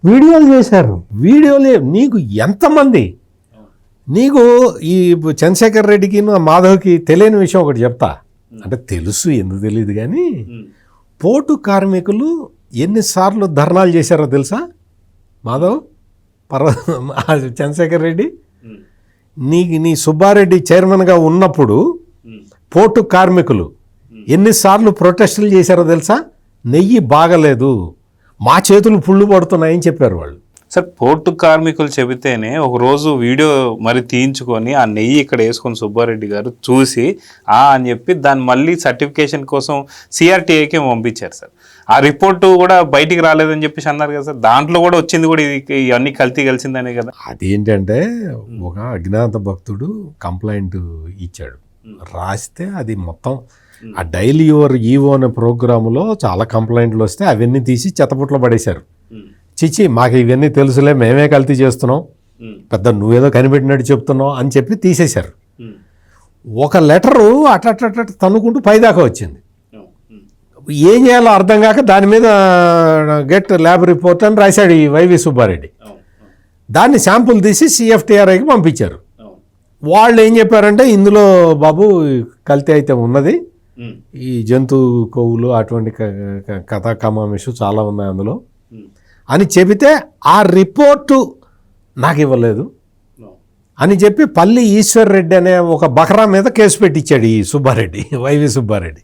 వీడియోలు చేశారు. వీడియోలే నీకు ఎంతమంది? నీకు ఈ చంద్రశేఖర్ రెడ్డికి మాధవ్కి తెలియని విషయం ఒకటి చెప్తా. అంటే తెలుసు, ఎందుకు తెలియదు కానీ పోర్టు కార్మికులు ఎన్నిసార్లు ధర్నాలు చేశారో తెలుసా? మాధవ్, చంద్రశేఖర్ రెడ్డి, నీ సుబ్బారెడ్డి చైర్మన్గా ఉన్నప్పుడు పోర్టు కార్మికులు ఎన్నిసార్లు ప్రొటెస్టులు చేశారో తెలుసా? నెయ్యి బాగలేదు, మా చేతులు పుళ్ళు పడుతున్నాయని చెప్పారు వాళ్ళు. సార్, పోర్టు కార్మికులు చెబితేనే ఒకరోజు వీడియో మరి తీయించుకొని ఆ నెయ్యి ఇక్కడ వేసుకొని సుబ్బారెడ్డి గారు చూసి అని చెప్పి దాన్ని మళ్ళీ సర్టిఫికేషన్ కోసం సిఆర్టీఐకి పంపించారు సార్. ఆ రిపోర్టు కూడా బయటికి రాలేదని చెప్పేసి అన్నారు కదా సార్. దాంట్లో కూడా వచ్చింది కూడా ఇది ఇవన్నీ కల్తీ కలిసిందనే కదా. అదేంటంటే ఒక అజ్ఞాత భక్తుడు కంప్లైంట్ ఇచ్చాడు, రాస్తే అది మొత్తం ఆ డైలీ యువర్ ఈవో అనే ప్రోగ్రాములో చాలా కంప్లైంట్లు వస్తే అవన్నీ తీసి చెత్తపుట్లో పడేశారు. చిచి, మాకు ఇవన్నీ తెలుసులే, మేమే కల్తీ చేస్తున్నాం, పెద్ద నువ్వేదో కనిపెట్టినట్టు చెప్తున్నావు అని చెప్పి తీసేశారు. ఒక లెటరు అట్ట తన్నుకుంటూ పైదాకా వచ్చింది. ఏం చేయాలో అర్థం కాక దాని మీద గెట్ ల్యాబ్ రిపోర్ట్ అని రాశాడు ఈ వైవి సుబ్బారెడ్డి. దాన్ని శాంపుల్ తీసి CFTRIకి పంపించారు. వాళ్ళు ఏం చెప్పారంటే, ఇందులో బాబు కల్తీ అయితే ఉన్నది, ఈ జంతు కొవ్వులు అటువంటి కథా కమామిషు చాలా ఉన్నాయి అందులో అని చెబితే ఆ రిపోర్టు నాకు ఇవ్వలేదు అని చెప్పి పల్లి ఈశ్వర్ రెడ్డి అనే ఒక బకరా మీద కేసు పెట్టించాడు ఈ సుబ్బారెడ్డి, వైవి సుబ్బారెడ్డి.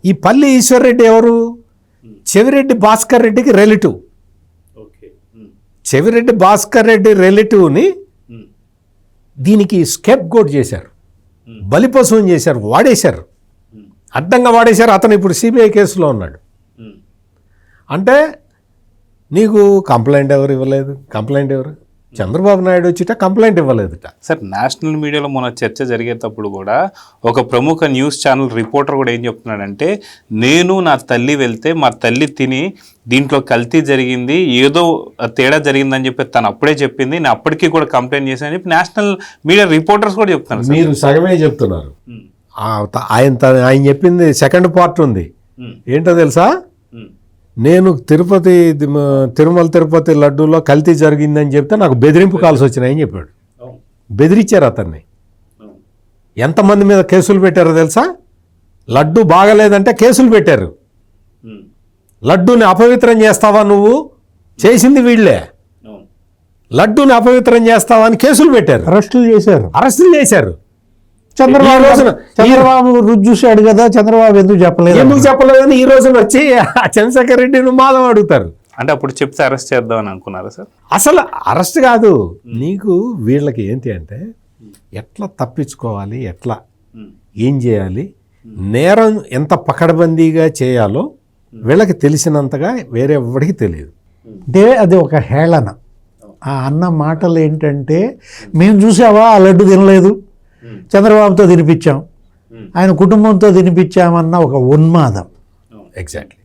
ఈ పల్లి ఈశ్వర్ రెడ్డి ఎవరు? చెవిరెడ్డి భాస్కర్ రెడ్డికి రిలేటివ్. చెవిరెడ్డి భాస్కర్ రెడ్డి రిలేటివ్ని దీనికి స్కెప్ గోట్ చేశారు, బలిపశువుని చేశారు, వాడేశారు, అడ్డంగా వాడేశారు. అతను ఇప్పుడు సిబిఐ కేసులో ఉన్నాడు. అంటే నీకు కంప్లైంట్ ఎవరు ఇవ్వలేదు? కంప్లైంట్ ఎవరు? చంద్రబాబు నాయుడు వచ్చిట కంప్లైంట్ ఇవ్వలేదుట. సార్ నేషనల్ మీడియాలో మన చర్చ జరిగేటప్పుడు కూడా ఒక ప్రముఖ న్యూస్ ఛానల్ రిపోర్టర్ కూడా ఏం చెప్తున్నాడంటే, నేను నా తల్లి వెళ్తే మా తల్లి తిని దీంట్లో కల్తీ జరిగింది, ఏదో తేడా జరిగిందని చెప్పి తను అప్పుడే చెప్పింది, నేను అప్పటికీ కూడా కంప్లైంట్ చేశానని చెప్పి నేషనల్ మీడియా రిపోర్టర్స్ కూడా చెప్తున్నారు. మీరు సగమే చెప్తున్నారు. ఆయన చెప్పింది సెకండ్ పార్ట్ ఉంది. ఏంటో తెలుసా? నేను తిరుమల తిరుపతి లడ్డూలో కల్తీ జరిగిందని చెప్తే నాకు బెదిరింపు కాల్స్ వచ్చినాయని చెప్పాడు. బెదిరించారు అతన్ని. ఎంతమంది మీద కేసులు పెట్టారో తెలుసా? లడ్డు బాగలేదంటే కేసులు పెట్టారు. లడ్డూని అపవిత్రం చేస్తావా నువ్వు? చేసింది వీళ్ళే. లడ్డూని అపవిత్రం చేస్తావా అని కేసులు పెట్టారు, అరెస్టులు చేశారు. చంద్రబాబు రుచి చూశాడు కదా, చంద్రబాబు ఎందుకు చెప్పలేదని ఈ రోజున వచ్చి చంద్రశేఖర్ రెడ్డిని మాధవ్ అడుగుతారు. అంటే అప్పుడు చెప్తే అరెస్ట్ చేద్దామని అనుకున్నారా సార్? అసలు అరెస్ట్ కాదు. నీకు వీళ్ళకి ఏంటి అంటే ఎట్లా తప్పించుకోవాలి, ఎట్లా ఏం చేయాలి, నేరం ఎంత పకడ్బందీగా చేయాలో వీళ్ళకి తెలిసినంతగా వేరే ఎవరికి తెలియదు. అంటే అది ఒక హేళన. ఆ అన్న మాటలు ఏంటంటే, మేము చూసావా ఆ లడ్డు తినలేదు, చంద్రబాబుతో తినిపించాం, ఆయన కుటుంబంతో తినిపించామన్న ఒక ఉన్మాదం. ఎగ్జాక్ట్లీ.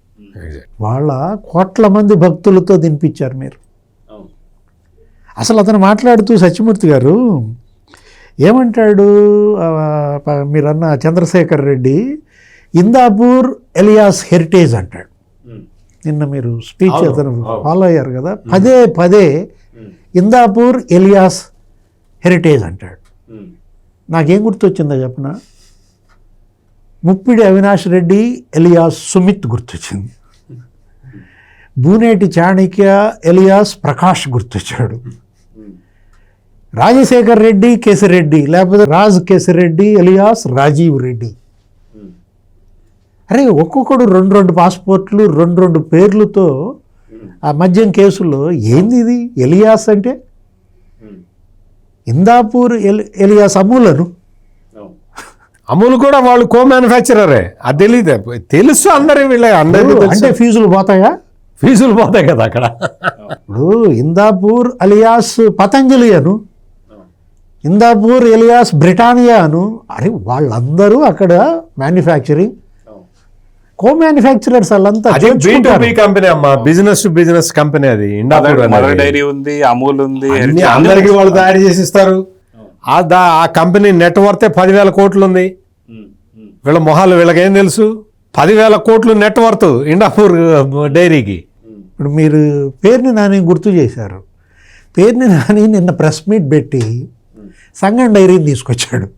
వాళ్ళ కోట్ల మంది భక్తులతో తినిపించారు మీరు. అసలు అతను మాట్లాడుతూ సత్యమూర్తి గారు ఏమంటాడు, మీరన్న చంద్రశేఖర్ రెడ్డి ఇందాపూర్ ఎలియాస్ హెరిటేజ్ అంటాడు. నిన్న మీరు స్పీచ్ అతను ఫాలో అయ్యారు కదా, పదే పదే ఇందాపూర్ ఎలియాస్ హెరిటేజ్ అంటాడు. నాకేం గుర్తొచ్చిందో చెప్పన, ముప్పిడి అవినాష్ రెడ్డి ఎలియాస్ సుమిత్ గుర్తొచ్చింది, బూనేటి చాణక్య ఎలియాస్ ప్రకాష్ గుర్తొచ్చాడు, రాజశేఖర్ రెడ్డి కేసిరెడ్డి లేకపోతే రాజ్ కేసిరెడ్డి ఎలియాస్ రాజీవ్ రెడ్డి. అరే ఒక్కొక్కడు 2 పాస్పోర్ట్లు 2 పేర్లతో ఆ మద్యం కేసులో ఏంది ఇది? ఎలియాస్ అంటే ఇందాపూర్ ఎలియాస్ అమూల్ కూడా వాళ్ళు కో మ్యానుఫ్యాక్చరరే. అది తెలియదు, తెలుసు అందరూ అందరికీ. అంటే ఫీజులు పోతాయా? ఫీజులు పోతాయి కదా అక్కడ. ఇప్పుడు ఇందాపూర్ ఎలియాస్ పతంజలి అను, ఇందాపూర్ ఎలియాస్ బ్రిటానియా అను, అరే వాళ్ళందరూ అక్కడ మ్యానుఫ్యాక్చరింగ్ కో మ్యానుఫ్యాక్చరర్స్ వాళ్ళంతా కంపెనీ అమ్మా, బిజినెస్ టు బిజినెస్ కంపెనీ. అది మదర్ డైరీ ఉంది, అమూల్ ఉంది, అందరికీ వాళ్ళు తయారు చేసి ఇస్తారు. ఆ కంపెనీ నెట్వర్తే 10,000 కోట్లు ఉంది. వీళ్ళ మొహాలు వీళ్ళకేం తెలుసు? 10,000 కోట్లు నెట్వర్త్ ఇండాపూర్ డైరీకి. ఇప్పుడు మీరు పేర్ని నాని గుర్తు చేశారు. పేర్ని నాని నిన్న ప్రెస్ మీట్ పెట్టి సంగం డైరీని తీసుకొచ్చాడు.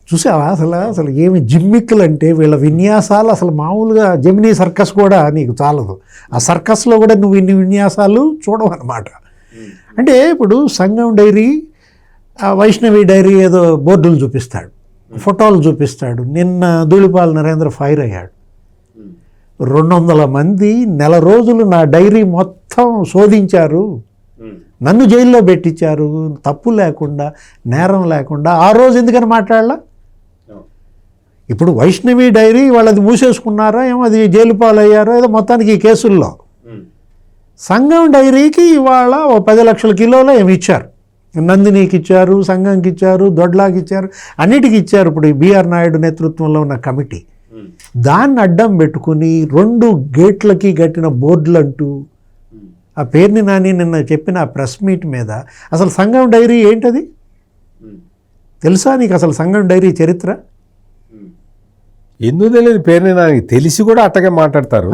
చూసావా అసలు ఏమి జిమ్మిక్కులు అంటే వీళ్ళ విన్యాసాలు అసలు మామూలుగా జెమినీ సర్కస్ కూడా నీకు చాలదు. ఆ సర్కస్లో కూడా నువ్వు ఇన్ని విన్యాసాలు చూడవన్నమాట. అంటే ఇప్పుడు సంగం డైరీ, వైష్ణవి డైరీ ఏదో బోర్డులు చూపిస్తాడు, ఫోటోలు చూపిస్తాడు. నిన్న ధూళిపాల నరేంద్ర ఫైర్ అయ్యాడు. 200 మంది నెల రోజులు నా డైరీ మొత్తం శోధించారు, నన్ను జైల్లో పెట్టించారు, తప్పు లేకుండా నేరం లేకుండా. ఆ రోజు ఎందుకని మాట్లాడలా? ఇప్పుడు వైష్ణవి డైరీ వాళ్ళది మూసేసుకున్నారో ఏమో, అది జైలు పాలయ్యారో ఏదో, మొత్తానికి ఈ కేసుల్లో సంగం డైరీకి ఇవాళ 10 లక్షల కిలోలు ఏమి ఇచ్చారు. నందినికి ఇచ్చారు, సంఘంకి ఇచ్చారు, దొడ్లాకి ఇచ్చారు, అన్నిటికీ ఇచ్చారు. ఇప్పుడు బిఆర్ నాయుడు నేతృత్వంలో ఉన్న కమిటీ దాన్ని అడ్డం పెట్టుకుని 2 గేట్లకి కట్టిన బోర్డులు అంటూ ఆ పేరుని నాని నిన్న చెప్పిన ఆ ప్రెస్ మీట్ మీద అసలు సంఘం డైరీ ఏంటది తెలుసా నీకు? అసలు సంఘం డైరీ చరిత్ర ఎందుకు తెలియదు? పేరుని నాని తెలిసి కూడా అట్టగే మాట్లాడతారు.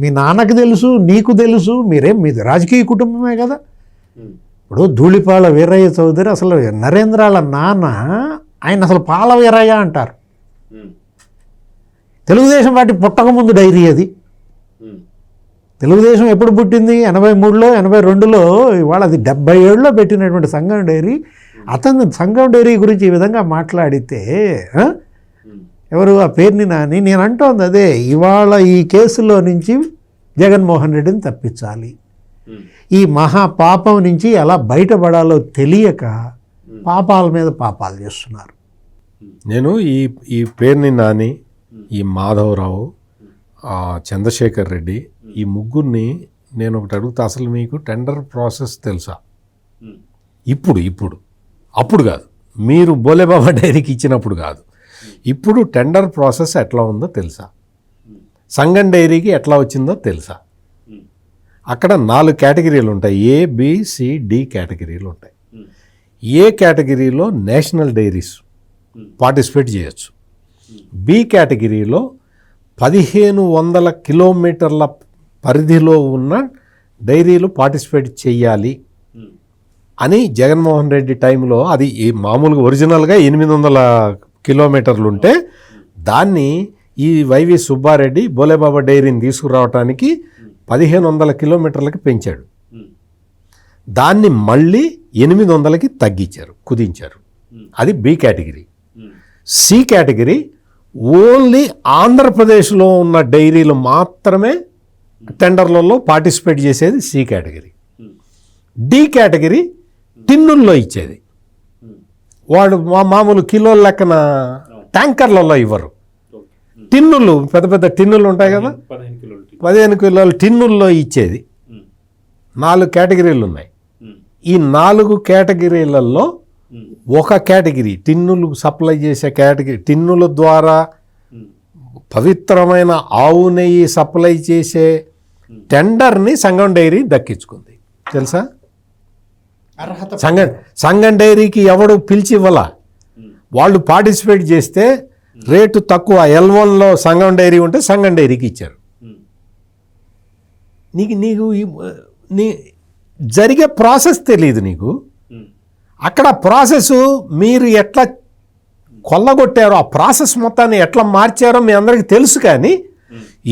మీ నాన్నకు తెలుసు, నీకు తెలుసు, మీది రాజకీయ కుటుంబమే కదా. ఇప్పుడు ధూళిపాల వీరయ్య చౌదరి అసలు నరేంద్రాల నాన్న, ఆయన అసలు పాల వీరయ్య అంటారు. తెలుగుదేశం పార్టీ పుట్టకముందు డైరీ అది. తెలుగుదేశం ఎప్పుడు పుట్టింది? 83లో 82లో. ఇవాళ అది 77లో పెట్టినటువంటి సంఘం డైరీ. అతను సంఘం డైరీ గురించి ఈ విధంగా మాట్లాడితే ఎవరు ఆ పేరుని నాని, నేను అంటోంది అదే, ఇవాళ ఈ కేసులో నుంచి జగన్మోహన్ రెడ్డిని తప్పించాలి. ఈ మహా పాపం నుంచి ఎలా బయటపడాలో తెలియక పాపాల మీద పాపాలు చేస్తున్నారు. నేను ఈ పేరుని నాని, ఈ మాధవరావు, చంద్రశేఖర్ రెడ్డి, ఈ ముగ్గురిని నేను ఒకటి అడుగుతా, అసలు మీకు టెండర్ ప్రాసెస్ తెలుసా? ఇప్పుడు అప్పుడు కాదు, మీరు బోలేబాబా డైరీకి ఇచ్చినప్పుడు కాదు, ఇప్పుడు టెండర్ ప్రాసెస్ ఎట్లా ఉందో తెలుసా? సంగం డైరీకి ఎట్లా వచ్చిందో తెలుసా? అక్కడ 4 కేటగిరీలు ఉంటాయి, ABCD కేటగిరీలు ఉంటాయి. ఏ కేటగిరీలో నేషనల్ డైరీస్ పార్టిసిపేట్ చేయొచ్చు, బి కేటగిరీలో 1500 కిలోమీటర్ల పరిధిలో ఉన్న డైరీలు పార్టిసిపేట్ చేయాలి అని జగన్మోహన్ రెడ్డి టైంలో, అది మామూలుగా ఒరిజినల్గా 800 కిలోమీటర్లు ఉంటే దాన్ని ఈ వైవి సుబ్బారెడ్డి బోలేబాబా డైరీని తీసుకురావడానికి 1500 కిలోమీటర్లకి పెంచాడు. దాన్ని మళ్ళీ 800కి తగ్గించారు, కుదించారు. అది B category. C category only ఆంధ్రప్రదేశ్లో ఉన్న డైరీలు మాత్రమే టెండర్లలో పార్టిసిపేట్ చేసేది సి కేటగిరీ. డి కేటగిరీ టిన్నుల్లో ఇచ్చేది. వాడు మామూలు కిలోల లెక్కన ట్యాంకర్లలో ఇవ్వరు, టిన్నులు, పెద్ద పెద్ద టిన్నులు ఉంటాయి కదా, 15 కిలోల టిన్నుల్లో ఇచ్చేది. 4 కేటగిరీలు ఉన్నాయి. ఈ 4 కేటగిరీలలో ఒక కేటగిరీ టిన్నులు సప్లై చేసే కేటగిరీ, టిన్నుల ద్వారా పవిత్రమైన ఆవు నెయ్యి సప్లై చేసే టెండర్ని సంగం డైరీ దక్కించుకుంది. తెలుసా? సంగం డైరీకి ఎవడు పిలిచి ఇవ్వాల, వాళ్ళు పార్టిసిపేట్ చేస్తే రేటు తక్కువ, L1లో సంగం డైరీ ఉంటే సంగం డైరీకి ఇచ్చారు. నీకు జరిగే ప్రాసెస్ తెలియదు నీకు. అక్కడ ప్రాసెస్ మీరు ఎట్లా కొల్లగొట్టారో, ఆ ప్రాసెస్ మొత్తాన్ని ఎట్లా మార్చారో మీ అందరికీ తెలుసు. కానీ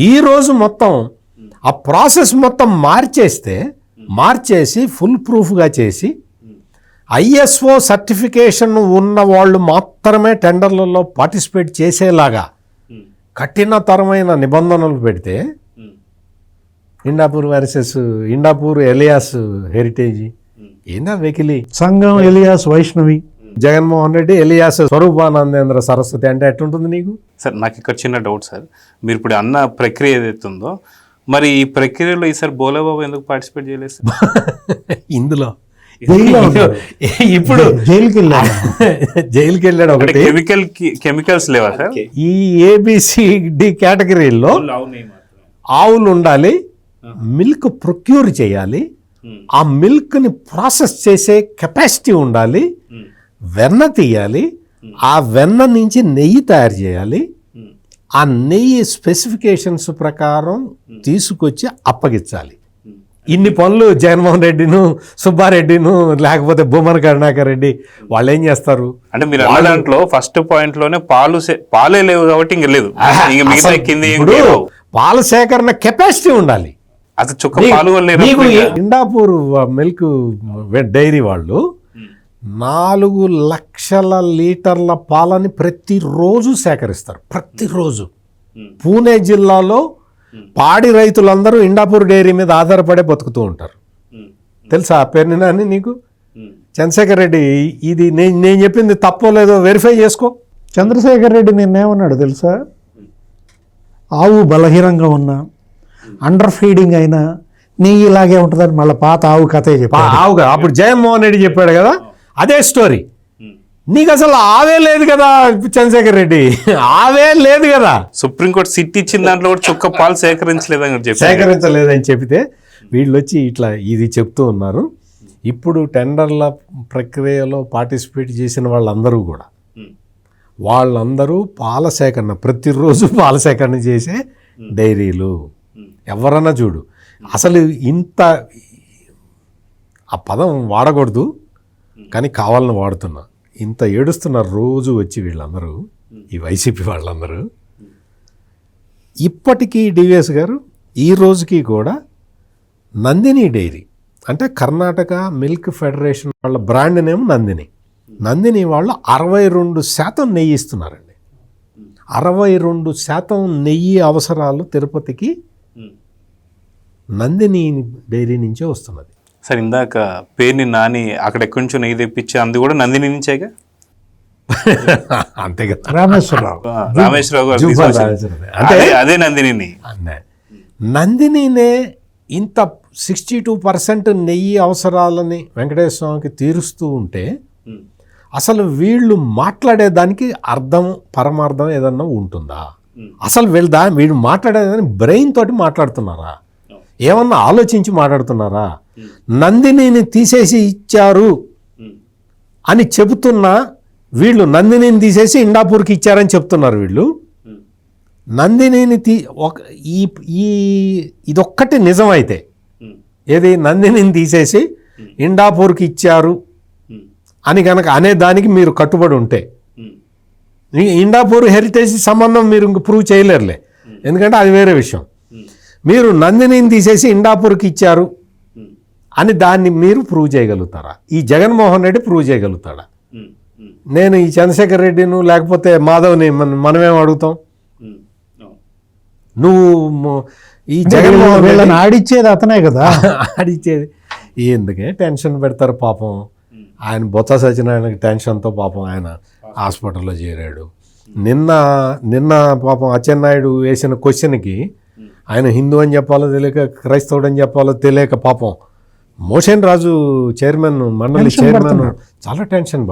ఈరోజు మొత్తం ఆ ప్రాసెస్ మొత్తం మార్చేసి ఫుల్ ప్రూఫ్గా చేసి ISO సర్టిఫికేషన్ ఉన్న వాళ్ళు మాత్రమే టెండర్లలో పార్టిసిపేట్ చేసేలాగా కఠినతరమైన నిబంధనలు పెడితే, Indapur versus Indapur alias heritage ఏందా వెకిలి, సంఘం ఎలియాస్ వైష్ణవి, జగన్మోహన్ రెడ్డి ఎలియాస్ స్వరూపానందేంద్ర సరస్వతి అంటే ఎట్లుంటుంది నీకు? సార్ నాకు ఇక్కడ చిన్న డౌట్ సార్, మీరు ఇప్పుడు అన్న ప్రక్రియ ఏదైతే ఉందో, మరి ఈ ప్రక్రియలో ఈసారి బోలేబాబు ఎందుకు పార్టిసిపేట్ చేయలేదు సార్? ఇందులో ఇప్పుడు జైలుకి వెళ్ళాడు ఒకటి. కెమికల్స్ లేవా సార్? ఈ ABCD కేటగిరీలో ఆవులు ఉండాలి, మిల్క్ ప్రొక్యూర్ చేయాలి, ఆ మిల్క్ని ప్రాసెస్ చేసే కెపాసిటీ ఉండాలి, వెన్న తీయాలి, ఆ వెన్న నుంచి నెయ్యి తయారు చేయాలి, ఆ నెయ్యి స్పెసిఫికేషన్స్ ప్రకారం తీసుకొచ్చి అప్పగించాలి. ఇన్ని పనులు జగన్మోహన్ రెడ్డిను, సుబ్బారెడ్డిను, లేకపోతే భూమన కరుణాకర్ రెడ్డి వాళ్ళు ఏం చేస్తారు అంటే, మీరు అన్న దాంట్లో ఫస్ట్ పాయింట్ లోనే పాలే లేవు కాబట్టి ఇంక లేదు, పాల సేకరణ కెపాసిటీ ఉండాలి. అసలు చుక్క పాలు ఇండాపూర్ మిల్క్ డైరీ వాళ్ళు 4 లక్షల లీటర్ల పాలని ప్రతిరోజు సేకరిస్తారు. ప్రతిరోజు పూణే జిల్లాలో పాడి రైతులందరూ ఇండాపూర్ డైరీ మీద ఆధారపడే బతుకుతూ ఉంటారు. తెలుసా ఆ పేరుని అని నీకు? చంద్రశేఖర్ రెడ్డి, ఇది నేను చెప్పింది తప్పో లేదో వెరిఫై చేసుకో. చంద్రశేఖర్ రెడ్డి నిన్నేమన్నాడు తెలుసా? ఆవు బలహీనంగా ఉన్నా, అండర్ ఫీడింగ్ అయినా నెయ్యి ఇలాగే ఉంటుందని మళ్ళీ పాత ఆవు కథే చెప్పాడు. ఆవుగా అప్పుడు జగన్మోహన్ రెడ్డి చెప్పాడు కదా, అదే స్టోరీ. నీకు అసలు ఆవే లేదు కదా చంద్రశేఖర్ రెడ్డి, ఆవే లేదు కదా. సుప్రీంకోర్టు సిట్ ఇచ్చిన దాంట్లో కూడా చుక్క పాలు సేకరించలేదని చెప్తే వీళ్ళు వచ్చి ఇట్లా ఇది చెప్తూ ఉన్నారు. ఇప్పుడు టెండర్ల ప్రక్రియలో పార్టిసిపేట్ చేసిన వాళ్ళందరూ పాల సేకరణ, ప్రతిరోజు పాల సేకరణ చేసే డైరీలు. ఎవరన్నా చూడు, అసలు ఇంత ఆ పదం వాడకూడదు కానీ కావాలని వాడుతున్నా. ఇంత ఏడుస్తున్నారు రోజు వచ్చి వీళ్ళందరూ. ఈ వైసీపీ వాళ్ళందరూ. ఇప్పటికీ డివిఎస్ గారు ఈ రోజుకి కూడా నందిని డైరీ అంటే కర్ణాటక మిల్క్ ఫెడరేషన్ వాళ్ళ బ్రాండ్ నేమ్ నందిని వాళ్ళు 62% నెయ్యి ఇస్తున్నారండి. 62% నెయ్యి అవసరాలు తిరుపతికి నందిని డైరీ నుంచే వస్తున్నది. సార్ ఇందాక పేరుని నాని అక్కడ ఎక్కడి నుంచో నెయ్యి తెప్పించి అంది కూడా నందిని నుంచేగా. అంతే కదా, రామేశ్వరరావు రామేశ్వరరావు గారు జూపా తీసుకొచ్చింది. రామేశ్వరరావు. అంటే అదే నందిని. నందినినే ఇంత 62% నెయ్యి అవసరాలని వెంకటేశ్వర స్వామికి తీరుస్తూ ఉంటే అసలు వీళ్ళు మాట్లాడేదానికి అర్థం పరమార్థం ఏదన్నా ఉంటుందా? అసలు వీళ్ళు మాట్లాడేదాన్ని బ్రెయిన్ తోటి మాట్లాడుతున్నారా? ఏమన్నా ఆలోచించి మాట్లాడుతున్నారా? నందినిని తీసేసి ఇచ్చారు అని చెబుతున్నా వీళ్ళు నందినిని తీసేసి ఇండాపూర్కి ఇచ్చారని చెప్తున్నారు. వీళ్ళు నందినిని ఇదొక్కటి నిజమైతే, ఏది నందినిని తీసేసి ఇండాపూర్కి ఇచ్చారు అని కనుక అనేదానికి మీరు కట్టుబడి ఉంటే ఇండాపూర్ హెరిటేజ్ సంబంధం మీరు ఇంక ప్రూవ్ చేయలేరులే, ఎందుకంటే అది వేరే విషయం. మీరు నందినిని తీసేసి ఇండాపూర్కి ఇచ్చారు అని దాన్ని మీరు ప్రూవ్ చేయగలుగుతారా? ఈ జగన్మోహన్ రెడ్డి ప్రూవ్ చేయగలుగుతాడా? నేను ఈ చంద్రశేఖర్ రెడ్డిను లేకపోతే మాధవ్ని మనమేం అడుగుతాం? నువ్వు ఈ జగన్మోహన్ వీళ్ళని ఆడిచ్చేది అతనే కదా. ఆడిచ్చేది ఎందుకే టెన్షన్ పెడతారు పాపం. ఆయన బొత్స సత్యనారాయణకి టెన్షన్తో పాపం ఆయన హాస్పిటల్లో చేరాడు. నిన్న పాపం అచ్చెన్నాయుడు వేసిన క్వశ్చన్కి ఆయన హిందూ అని చెప్పాలో తెలియక క్రైస్తవుడు అని చెప్పాలో తెలియక పాపం మోషన్ రాజు చైర్మన్ మండలి చైర్మన్ చాలా టెన్షన్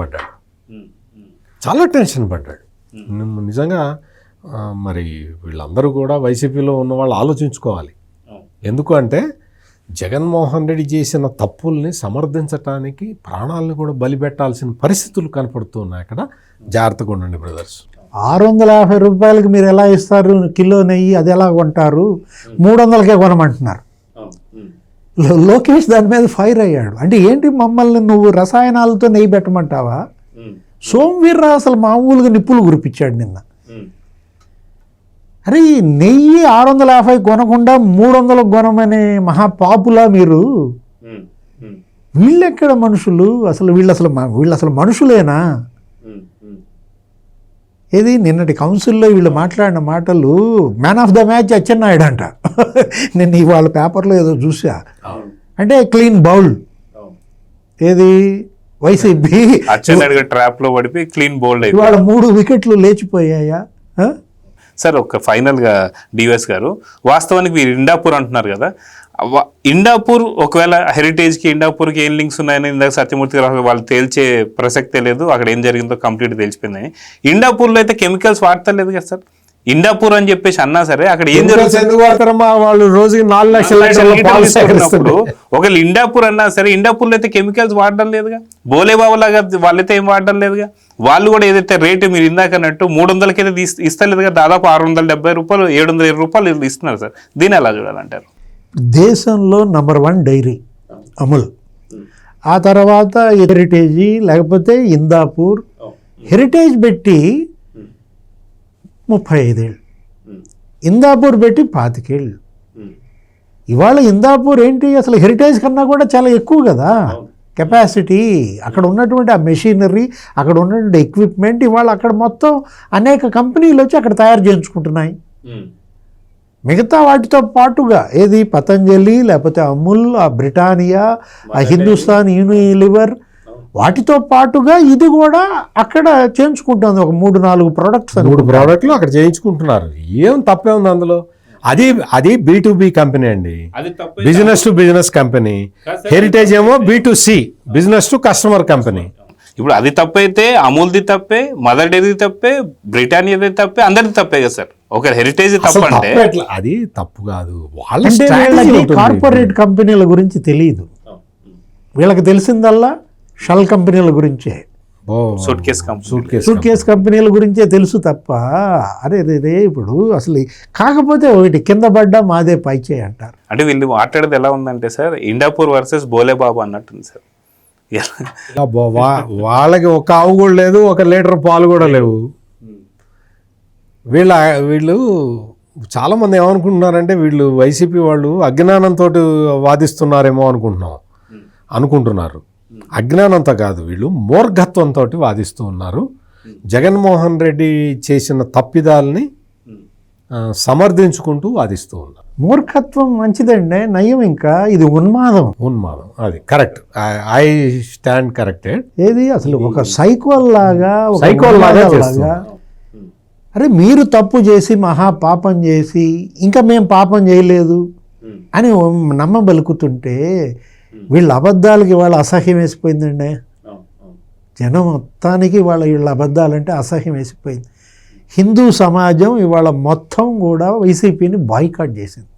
పడ్డాడు. నిజంగా మరి వీళ్ళందరూ కూడా వైసీపీలో ఉన్న వాళ్ళు ఆలోచించుకోవాలి. ఎందుకు అంటే జగన్మోహన్ రెడ్డి చేసిన తప్పుల్ని సమర్థించటానికి ప్రాణాలను కూడా బలిపెట్టాల్సిన పరిస్థితులు కనపడుతున్నాయి అక్కడ. జాగ్రత్తగా ఉండండి బ్రదర్స్. 650 రూపాయలకి మీరు ఎలా ఇస్తారు కిలో నెయ్యి? అది ఎలా కొంటారు? 300కే కొనమంటున్నారు. లోకేష్ దాని మీద ఫైర్ అయ్యాడు. అంటే ఏంటి, మమ్మల్ని నువ్వు రసాయనాలతో నెయ్యి పెట్టమంటావా? సోమవీర్రావు అసలు మామూలుగా నిప్పులు కురిపించాడు నిన్న. అరే ఈ నెయ్యి 650 కొనకుండా 300 కొనమనే మహాపాపులా మీరు? వీళ్ళెక్కడ మనుషులు అసలు? వీళ్ళు అసలు మనుషులేనా? ఏది నిన్నటి కౌన్సిల్లో వీళ్ళు మాట్లాడిన మాటలు, man of the match Atchannaidu అంట. నేను ఇవాళ పేపర్లో ఏదో చూసా. అంటే క్లీన్ బౌల్ ఏది వైసీపీ అచ్చెన్నాయుడు ట్రాప్ లో పడిపోయి క్లీన్ బౌల్డ్ అయిపోయి ఇవాళ 3 వికెట్లు లేచిపోయాయా? సార్ ఒక ఫైనల్గా డివిఎస్ గారు, వాస్తవానికి మీరు ఇండాపూర్ అంటున్నారు కదా, ఇండాపూర్ ఒకవేళ హెరిటేజ్కి ఇండాపూర్కి ఏం లింక్స్ ఉన్నాయని ఇందాక సత్యమూర్తి గారు వాళ్ళు తేల్చే ప్రసక్తే లేదు, అక్కడ ఏం జరిగిందో కంప్లీట్ తెలిసిపోయిందని. ఇండాపూర్లో అయితే కెమికల్స్ వాడతలేదు కదా సార్. ఇండాపూర్ అని చెప్పేసి అన్నా సరే అక్కడ ఏం జరుగుతుంది? వాళ్ళు రోజుకి 4 లక్షల ఒకవేళ ఇండాపూర్ అన్నా సరే ఇండాపూర్లో అయితే కెమికల్స్ వాడడం లేదుగా. బోలేబాబు లాగా వాళ్ళైతే ఏం వాడడం లేదుగా. వాళ్ళు కూడా ఏదైతే రేటు మీరు ఇందాక అన్నట్టు 300కి అయితే ఇస్తలేదుగా, దాదాపు 670 రూపాయలు 720 రూపాయలు ఇస్తున్నారు సార్. దీన్ని ఎలా చూడాలంటారు? దేశంలో నంబర్ 1 డైరీ అమూల్, ఆ తర్వాత హెరిటేజీ లేకపోతే ఇందాపూర్. హెరిటేజ్ పెట్టి 35 ఏళ్ళు, ఇందాపూర్ పెట్టి 25 ఏళ్ళు. ఇవాళ ఇందాపూర్ ఏంటి అసలు హెరిటేజ్ కన్నా కూడా చాలా ఎక్కువ కదా కెపాసిటీ. అక్కడ ఉన్నటువంటి ఆ మెషినరీ, అక్కడ ఉన్నటువంటి ఎక్విప్మెంట్, ఇవాళ అక్కడ మొత్తం అనేక కంపెనీలు వచ్చి అక్కడ తయారు చేయించుకుంటున్నాయి. మిగతా వాటితో పాటుగా ఏది పతంజలి లేకపోతే అమూల్, ఆ బ్రిటానియా, ఆ హిందుస్థాన్ యూనిలివర్, వాటితో పాటుగా ఇది కూడా అక్కడ చేయించుకుంటుంది. ఒక 3-4 ప్రోడక్ట్స్, 3 ప్రోడక్ట్లు అక్కడ చేయించుకుంటున్నారు. ఏం తప్పే ఉంది అందులో? అది B2B కంపెనీ అండి, business to business company. Heritage ఏమో B2C, business to customer company. ఇప్పుడు అది తప్పైతే అమూల్ది తప్పే, మదర్ డైరీ తప్పే, బ్రిటానియాది తప్పే, అందరిది తప్పే కదా సార్. ఒక హెరిటేజ్ తప్పంటే అది తప్పు కాదు. వాళ్ళ కార్పొరేట్ కంపెనీల గురించి తెలియదు. వీళ్ళకి తెలిసిందల్లా షెల్ కంపెనీల గురించే, సూట్ కేస్ కంపెనీల గురించే తెలుసు తప్ప అదే ఇప్పుడు అసలు. కాకపోతే ఒకటి కింద పడ్డా మాదే పైచే అంటారు. అంటే వీళ్ళు మాట్లాడేది ఎలా ఉందంటే సార్, ఇండాపూర్ వర్సెస్ బోలేబాబు అన్నట్టుంది సార్. వాళ్ళకి ఒక ఆవు కూడా లేదు, 1 లీటర్ పాలు కూడా లేవు. వీళ్ళు చాలామంది ఏమనుకుంటున్నారంటే వీళ్ళు వైసీపీ వాళ్ళు అజ్ఞానంతో వాదిస్తున్నారేమో అనుకుంటున్నారు. అజ్ఞానంతో కాదు, వీళ్ళు మూర్ఘత్వంతో వాదిస్తూ ఉన్నారు. జగన్మోహన్ రెడ్డి చేసిన తప్పిదాలని సమర్థించుకుంటూ వాదిస్తూ ఉన్నారు. మూర్ఖత్వం మంచిదండి, నయం. ఇంకా ఇది ఉన్మాదం. అది కరెక్ట్. I stand corrected. ఏది అసలు ఒక సైకోల్ లాగా చేస్తున్నారు. అరే మీరు తప్పు చేసి మహాపాపం చేసి ఇంకా మేము పాపం చేయలేదు అని నమ్మబలుకుతుంటే వీళ్ళ అబద్ధాలకి వాళ్ళ అసహ్యం వేసిపోయిందండి. జనం మొత్తానికి వీళ్ళ అబద్ధాలంటే అసహ్యం వేసిపోయింది. హిందూ సమాజం ఇవాళ మొత్తం కూడా వైసీపీని బాయ్కాట్ చేసింది.